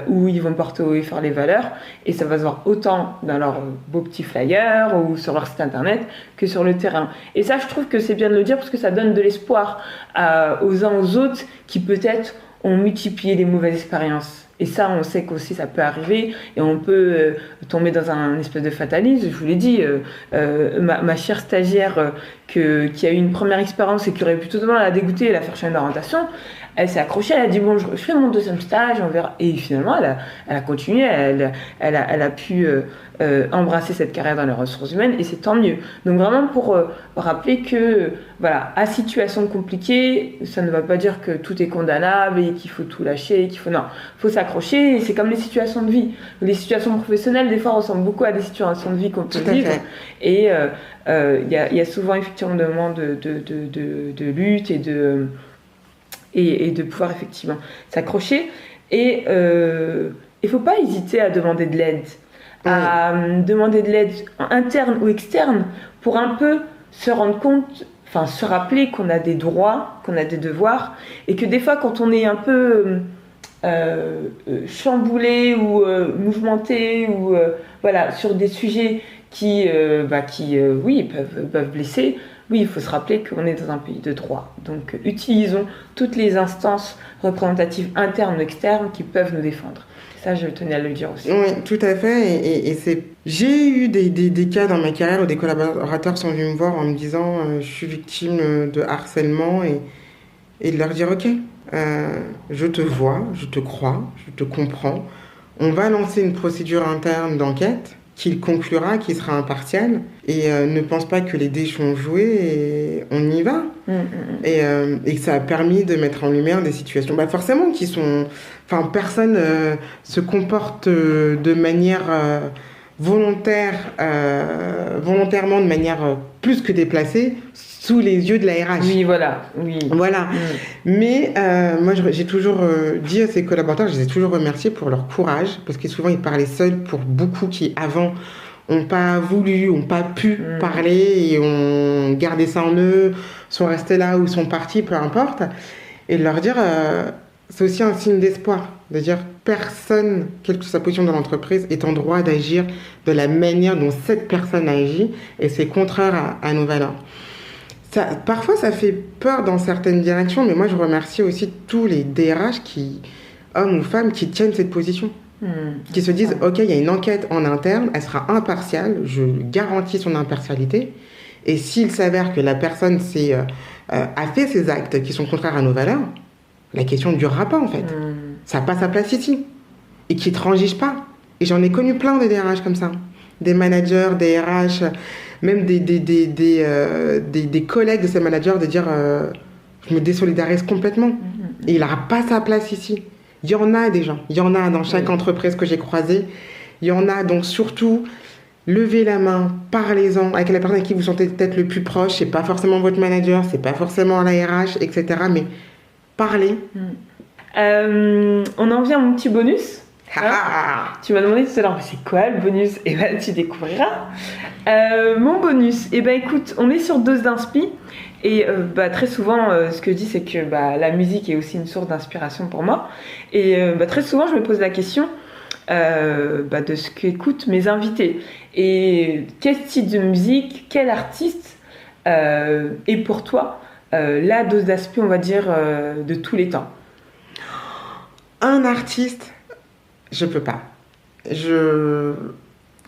Speaker 1: où ils vont porter haut et fort les valeurs, et ça va se voir autant dans leurs beaux petits flyers ou sur leur site internet que sur le terrain. Et ça, je trouve que c'est bien de le dire parce que ça donne de l'espoir aux uns aux autres qui peut-être ont multiplié les mauvaises expériences. Et ça, on sait qu'aussi ça peut arriver et on peut tomber dans un espèce de fatalisme. Je vous l'ai dit, ma chère stagiaire qui a eu une première expérience et qui aurait plutôt tendance à la dégoûter et la faire changer d'orientation, elle s'est accrochée, elle a dit bon, je fais mon deuxième stage, on verra. Et finalement, elle a continué, elle a pu embrasser cette carrière dans les ressources humaines et c'est tant mieux. Donc vraiment pour rappeler que voilà, à situation compliquée, ça ne va pas dire que tout est condamnable et qu'il faut tout lâcher, non, faut s'accrocher. Et c'est comme les situations de vie. Les situations professionnelles des fois ressemblent beaucoup à des situations de vie qu'on peut vivre. Et il y a souvent effectivement des moments de lutte et de pouvoir effectivement s'accrocher. Et il faut pas hésiter à demander de l'aide. À demander de l'aide interne ou externe pour un peu se rendre compte, enfin se rappeler qu'on a des droits, qu'on a des devoirs et que des fois quand on est un peu chamboulé ou mouvementé ou voilà sur des sujets qui peuvent blesser, oui, il faut se rappeler qu'on est dans un pays de droit. Donc utilisons toutes les instances représentatives internes ou externes qui peuvent nous défendre. Ça, je tenais à le dire aussi.
Speaker 2: Oui, tout à fait. Et j'ai eu des cas dans ma carrière où des collaborateurs sont venus me voir en me disant je suis victime de harcèlement et de leur dire ok, je te vois, je te crois, je te comprends. On va lancer une procédure interne d'enquête qu'il conclura, qui sera impartial et ne pense pas que les dés sont joués et on y va. Et que ça a permis de mettre en lumière des situations forcément qui sont... Enfin, personne se comporte de manière volontairement de manière plus que déplacée sous les yeux de la RH.
Speaker 1: Oui, voilà. Oui.
Speaker 2: Voilà. Mais moi, j'ai toujours dit à ces collaborateurs, je les ai toujours remerciés pour leur courage, parce que souvent, ils parlaient seuls pour beaucoup qui, avant, n'ont pas voulu, n'ont pas pu parler et ont gardé ça en eux, sont restés là ou sont partis, peu importe. Et de leur dire, c'est aussi un signe d'espoir, de dire personne, quelle que soit sa position dans l'entreprise, est en droit d'agir de la manière dont cette personne agit, et c'est contraire à nos valeurs. Parfois, ça fait peur dans certaines directions, mais moi, je remercie aussi tous les DRH, hommes ou femmes, qui tiennent cette position. Qui se disent, OK, il y a une enquête en interne, elle sera impartiale, je garantis son impartialité, et s'il s'avère que la personne a fait ces actes qui sont contraires à nos valeurs, la question ne durera pas, en fait. Ça n'a pas sa place ici. Et qui ne transigent pas. Et j'en ai connu plein des DRH comme ça. Des managers, des RH, même des collègues de ces managers, de dire je me désolidarise complètement. Et il n'aura pas sa place ici. Il y en a des gens. Il y en a dans chaque entreprise que j'ai croisée. Il y en a, donc surtout, levez la main, parlez-en avec la personne avec qui vous sentez peut-être le plus proche. C'est pas forcément votre manager, c'est pas forcément la RH, etc. Mais parlez.
Speaker 1: On en vient à mon petit bonus. Tu m'as demandé tout à l'heure, c'est quoi le bonus? Et ben tu découvriras. Mon bonus, et ben écoute, on est sur dose d'inspi. Et très souvent, ce que je dis, c'est que la musique est aussi une source d'inspiration pour moi. Et très souvent, je me pose la question de ce qu'écoutent mes invités. Et quel type de musique, quel artiste est pour toi la dose d'inspi, on va dire, de tous les temps?
Speaker 2: Un artiste, je peux pas.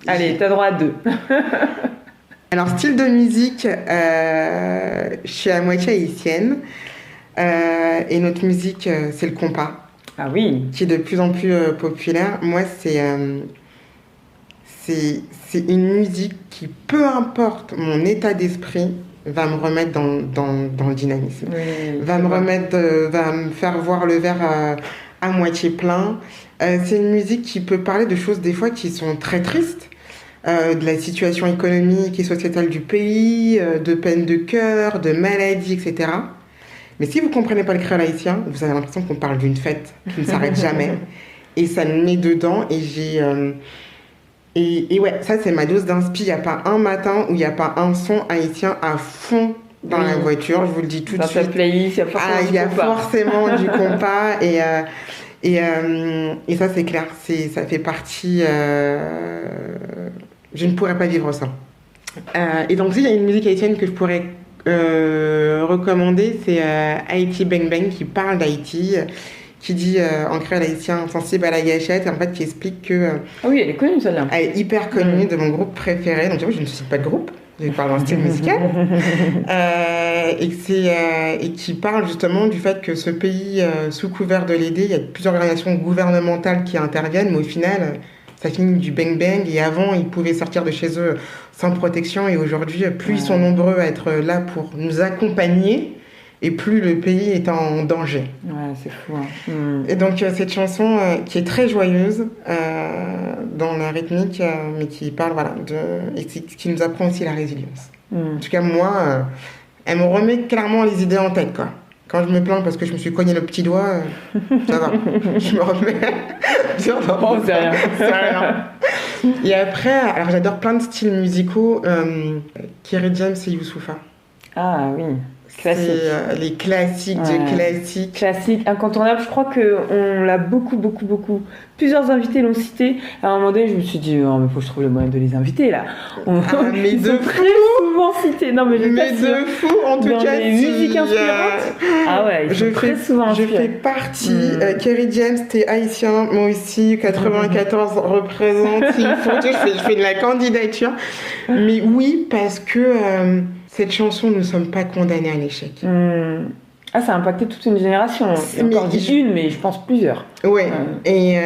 Speaker 1: Allez, t'as droit à 2.
Speaker 2: Alors, style de musique, je suis à moitié haïtienne. Et notre musique, c'est le compas.
Speaker 1: Ah oui.
Speaker 2: Qui est de plus en plus populaire. Moi, c'est une musique qui, peu importe mon état d'esprit, va me remettre dans le dynamisme. Oui, va me faire voir le verre à moitié plein. C'est une musique qui peut parler de choses des fois qui sont très tristes. De la situation économique et sociétale du pays, de peine de cœur, de maladies, etc. Mais si vous ne comprenez pas le créole haïtien, vous avez l'impression qu'on parle d'une fête qui ne s'arrête jamais. Et ça me met dedans. Et ouais, ça c'est ma dose d'inspi. Il n'y a pas un matin où il n'y a pas un son haïtien à fond dans la voiture. Je vous le dis tout de suite.
Speaker 1: Dans ta playlist, il y a forcément
Speaker 2: du compas. Et ça c'est clair. Ça fait partie... je ne pourrais pas vivre ça. Et donc, s'il y a une musique haïtienne que je pourrais recommander, c'est Haïti Bang Bang, qui parle d'Haïti, qui dit en créole haïtien sensible à la gâchette, et en fait qui explique que...
Speaker 1: Ah oui, elle est connue celle-là.
Speaker 2: Elle est hyper connue de mon groupe préféré, donc je ne cite pas de groupe, je parle d'un style musical, et qui parle justement du fait que ce pays, sous couvert de l'aider, il y a plusieurs organisations gouvernementales qui interviennent, mais au final... Ça finit du bang-bang, et avant, ils pouvaient sortir de chez eux sans protection, et aujourd'hui, plus ils sont nombreux à être là pour nous accompagner, et plus le pays est en danger.
Speaker 1: Ouais, c'est fou. Hein.
Speaker 2: Et donc, cette chanson qui est très joyeuse dans la rythmique, mais qui parle, et qui nous apprend aussi la résilience. En tout cas, moi, elle me remet clairement les idées en tête, quoi. Quand je me plains parce que je me suis cogné le petit doigt, ça va. Je me remets.
Speaker 1: C'est rien.
Speaker 2: C'est rien. Et après, alors j'adore plein de styles musicaux. Kerry James et Youssoupha.
Speaker 1: Ah oui. Classique.
Speaker 2: C'est les classiques de classiques.
Speaker 1: Classique, incontournable. Je crois qu'on l'a beaucoup. Plusieurs invités l'ont cité. À un moment donné, je me suis dit, oh, mais faut que je trouve le moyen de les inviter là.
Speaker 2: Mais
Speaker 1: ils sont très souvent cités. Non, mais
Speaker 2: de fou, en tout
Speaker 1: dans
Speaker 2: cas.
Speaker 1: Les musiques inspirantes. Ah ouais, ils sont très souvent inspirés.
Speaker 2: Je fais partie. Kerry James, t'es haïtien. Moi aussi, 94 représente. Je fais de la candidature. Mais oui, parce que. Cette chanson, nous ne sommes pas condamnés à l'échec.
Speaker 1: Ah, ça a impacté toute une génération. Mais je pense plusieurs.
Speaker 2: Ouais. Et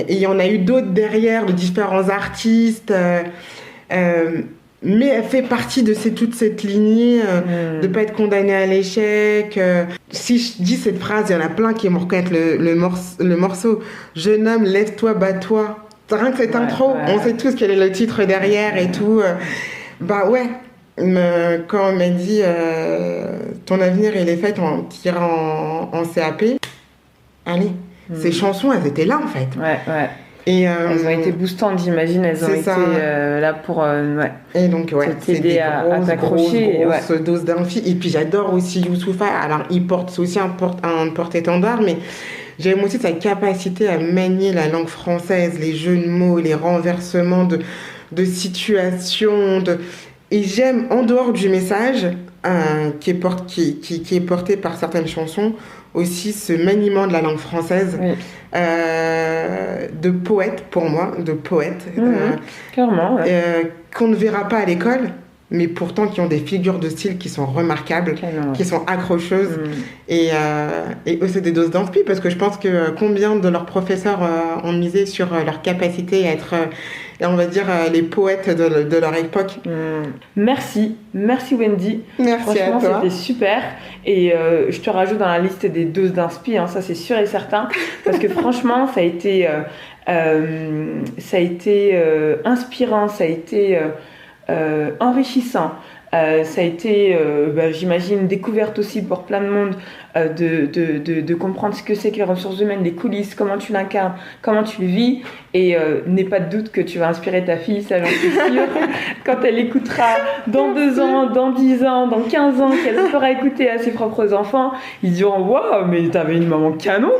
Speaker 2: il y en a eu d'autres derrière, de différents artistes. Mais elle fait partie de toute cette lignée de ne pas être condamné à l'échec. Si je dis cette phrase, il y en a plein qui vont reconnaître le morceau. Jeune homme, lève-toi, bats-toi. Rien que cette intro, on sait tous quel est le titre derrière et tout. Bah ouais, quand on m'a dit ton avenir il est fait, tu iras en CAP, allez, ces chansons elles étaient là en fait.
Speaker 1: Ouais.
Speaker 2: Et,
Speaker 1: elles ont été boostantes, j'imagine. Elles ont été là pour
Speaker 2: et donc,
Speaker 1: t'aider à t'accrocher.
Speaker 2: Grosse dose d'amphi. Et puis j'adore aussi Youssoupha. Alors, il porte aussi un porte-étendard, mais j'aime aussi sa capacité à manier la langue française, les jeux de mots, les renversements de situations. Et j'aime, en dehors du message qui est porté par certaines chansons, aussi ce maniement de la langue française, de poète pour moi,
Speaker 1: clairement,
Speaker 2: qu'on ne verra pas à l'école, mais pourtant qui ont des figures de style qui sont remarquables, qui sont accrocheuses, et eux c'est des doses d'inspi, parce que je pense que combien de leurs professeurs ont misé sur leur capacité à être on va dire les poètes de leur époque.
Speaker 1: Merci Wendy.
Speaker 2: Merci à toi.
Speaker 1: Franchement, c'était super. Et je te rajoute dans la liste des doses d'inspi, ça c'est sûr et certain. Parce que franchement, ça a été inspirant, ça a été enrichissant. Ça a été, j'imagine, une découverte aussi pour plein de monde de comprendre ce que c'est que les ressources humaines, les coulisses, comment tu l'incarnes, comment tu le vis. Et n'aie pas de doute que tu vas inspirer ta fille, ça j'en suis sûre. Quand elle écoutera dans 2 ans, dans 10 ans, dans 15 ans, qu'elle fera écouter à ses propres enfants, ils diront « Waouh, mais t'avais une maman canon !»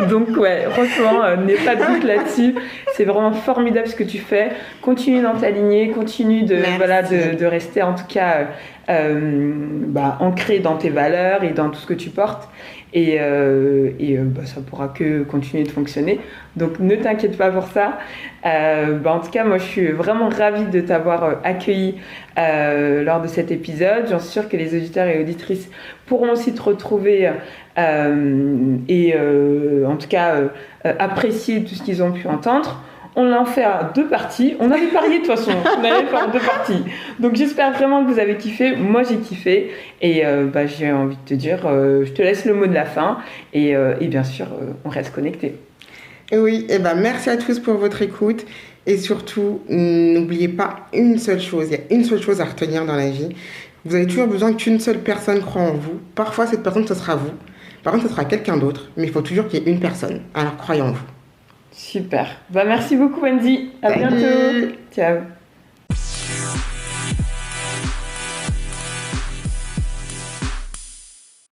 Speaker 1: Donc franchement, n'aie pas de doute là-dessus. C'est vraiment formidable ce que tu fais. Continue dans ta lignée, continue de rester en tout cas ancré dans tes valeurs et dans tout ce que tu portes. Et ça pourra que continuer de fonctionner. Donc ne t'inquiète pas pour ça. En tout cas, moi je suis vraiment ravie de t'avoir accueilli lors de cet épisode. J'en suis sûre que les auditeurs et auditrices pourront aussi te retrouver en tout cas apprécier tout ce qu'ils ont pu entendre. On l'a fait à 2 parties. On avait parié de toute façon. On allait faire 2 parties. Donc j'espère vraiment que vous avez kiffé. Moi j'ai kiffé. Et j'ai envie de te dire, je te laisse le mot de la fin. Et bien sûr, on reste connectés.
Speaker 2: Oui, merci à tous pour votre écoute. Et surtout, n'oubliez pas une seule chose. Il y a une seule chose à retenir dans la vie. Vous avez toujours besoin qu'une seule personne croie en vous. Parfois, cette personne, ce sera vous. Par contre, ce sera quelqu'un d'autre. Mais il faut toujours qu'il y ait une personne. Alors, croyez en vous.
Speaker 1: Super. Merci beaucoup, Wendy. À bientôt. Ciao.